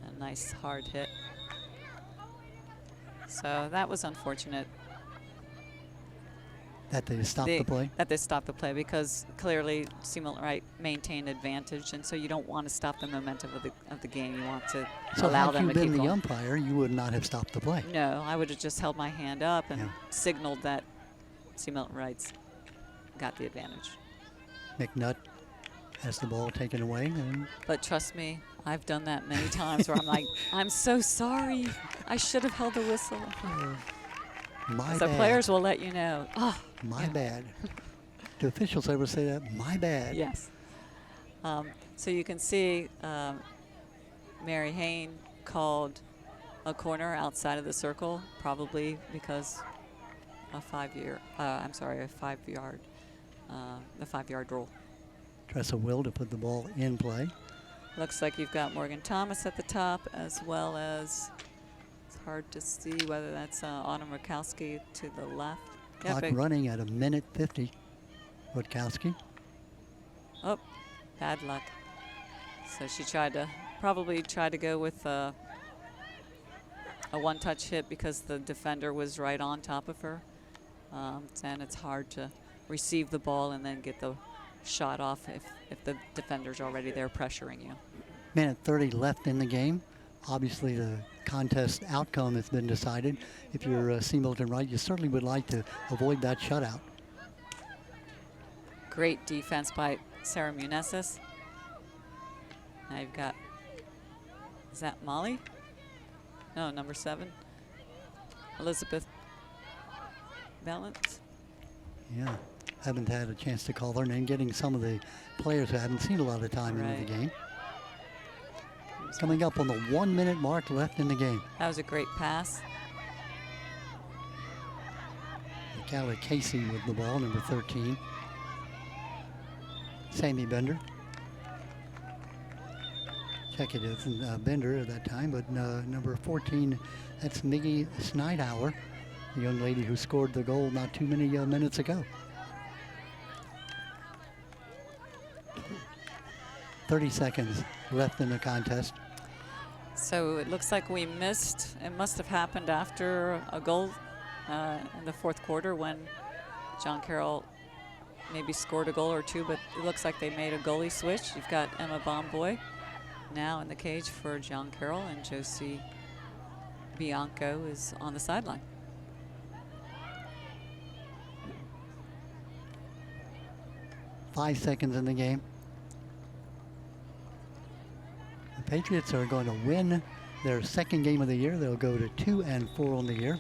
S2: a nice hard hit. So that was unfortunate.
S1: That they stopped the play.
S2: That they stopped the play because clearly Milton Wright maintained advantage, and so you don't want to stop the momentum of the game. You want to
S1: So
S2: allow
S1: had
S2: them
S1: you
S2: to keep
S1: been the
S2: going.
S1: umpire, you would not have stopped the play.
S2: No, I would have just held my hand up and
S1: Yeah.
S2: signaled that Milton Wright's got the advantage.
S1: McNutt has the ball taken away, and
S2: But trust me, I've done that many times where I'm like, I'm so sorry. I should have held the whistle.
S1: my
S2: So
S1: bad.
S2: players will let you know. Oh,
S1: My
S2: yeah.
S1: bad. Do officials ever say that? My bad.
S2: Yes. So you can see Mary Hayne called a corner outside of the circle, probably because a 5 yard, the 5 yard rule.
S1: Tressa Will to put the ball in play.
S2: Looks like you've got Morgan Thomas at the top, as well as, it's hard to see whether that's Autumn Rakowski to the left.
S1: Clock running at 1:50. Rutkowski.
S2: Oh, bad luck. So she probably tried to go with a one-touch hit because the defender was right on top of her. And it's hard to receive the ball and then get the shot off if the defender's already there pressuring you.
S1: Minute 30 left in the game. Obviously, the contest outcome has been decided. If you're Milton Wright, you certainly would like to avoid that shutout.
S2: Great defense by Sarah Munesis. Now you've got, is that Molly? No, number 7. Elizabeth Balance.
S1: Yeah, haven't had a chance to call her name. Getting some of the players who haven't seen a lot of time into
S2: Right.
S1: the game. Coming up on the 1 minute mark left in the game.
S2: That was a great pass.
S1: Michaela Casey with the ball, number 13. Sammy Bender. Check it, it's Bender at that time, but number 14, that's Miggy Schneidauer, the young lady who scored the goal not too many minutes ago. 30 seconds left in the contest.
S2: So it looks like we missed. It must have happened after a goal in the fourth quarter when John Carroll maybe scored a goal or two, but it looks like they made a goalie switch. You've got Emma Bomboy now in the cage for John Carroll, and Josie Bianco is on the sideline.
S1: Five seconds in the game. The Patriots are going to win their second game of the year. They'll go to 2-4 on the year.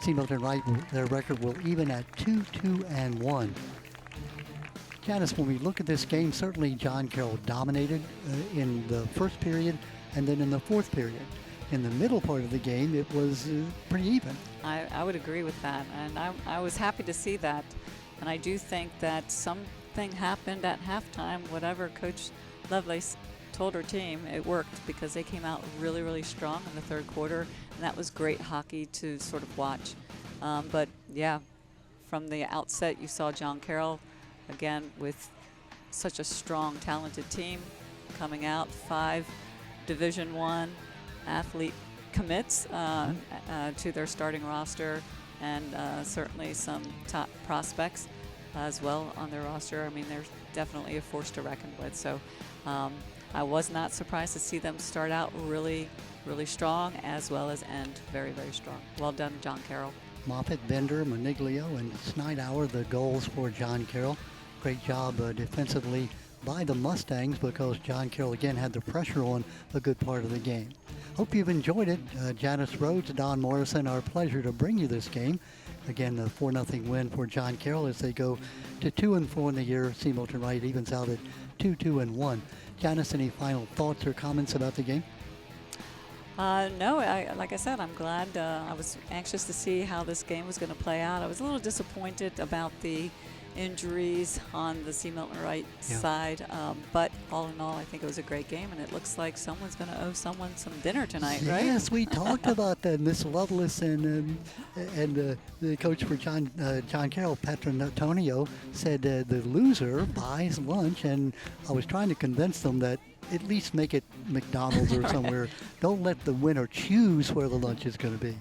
S1: Milton Wright, their record will even at 2-2-1. Janice, when we look at this game, certainly John Carroll dominated in the first period and then in the fourth period. In the middle part of the game, it was pretty even.
S2: I would agree with that, and I was happy to see that. And I do think that something happened at halftime. Whatever Coach Lovelace told her team, it worked because they came out really, really strong in the third quarter, and that was great hockey to sort of watch. But yeah, from the outset, you saw John Carroll again, with such a strong, talented team coming out, 5 Division I athlete commits to their starting roster, and certainly some top prospects as well on their roster. I mean, they're definitely a force to reckon with. So I was not surprised to see them start out really, really strong, as well as end very, very strong. Well done, John Carroll.
S1: Moffitt, Bender, Maniglio, and Schneidauer, the goals for John Carroll. Great job defensively by the Mustangs, because John Carroll again had the pressure on a good part of the game. Hope you've enjoyed it. Janice Rhodes, Don Morrison, our pleasure to bring you this game. Again, the 4-0 win for John Carroll as they go to 2-4 in the year. See Milton Wright evens out at 2-1. Janice, any final thoughts or comments about the game?
S2: No, like I said, I'm glad. I was anxious to see how this game was going to play out. I was a little disappointed about the injuries on the C. Milton Wright side, but all in all, I think it was a great game, and it looks like someone's going to owe someone some dinner tonight, right?
S1: Yes, we talked about that. Miss Lovelace and the coach for John Carroll, Patronatonio, said the loser buys lunch, and I was trying to convince them that at least make it McDonald's or somewhere. Don't let the winner choose where the lunch is going to be.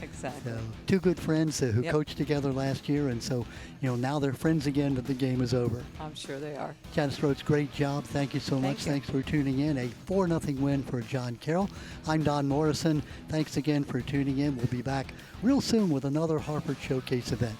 S2: Exactly.
S1: So, two good friends who coached together last year, and so now they're friends again that the game is over.
S2: I'm sure they are.
S1: Janice Rhodes, great job. Thank you so much. Thanks for tuning in. A 4-0 win for John Carroll. I'm Don Morrison. Thanks again for tuning in. We'll be back real soon with another Harvard Showcase event.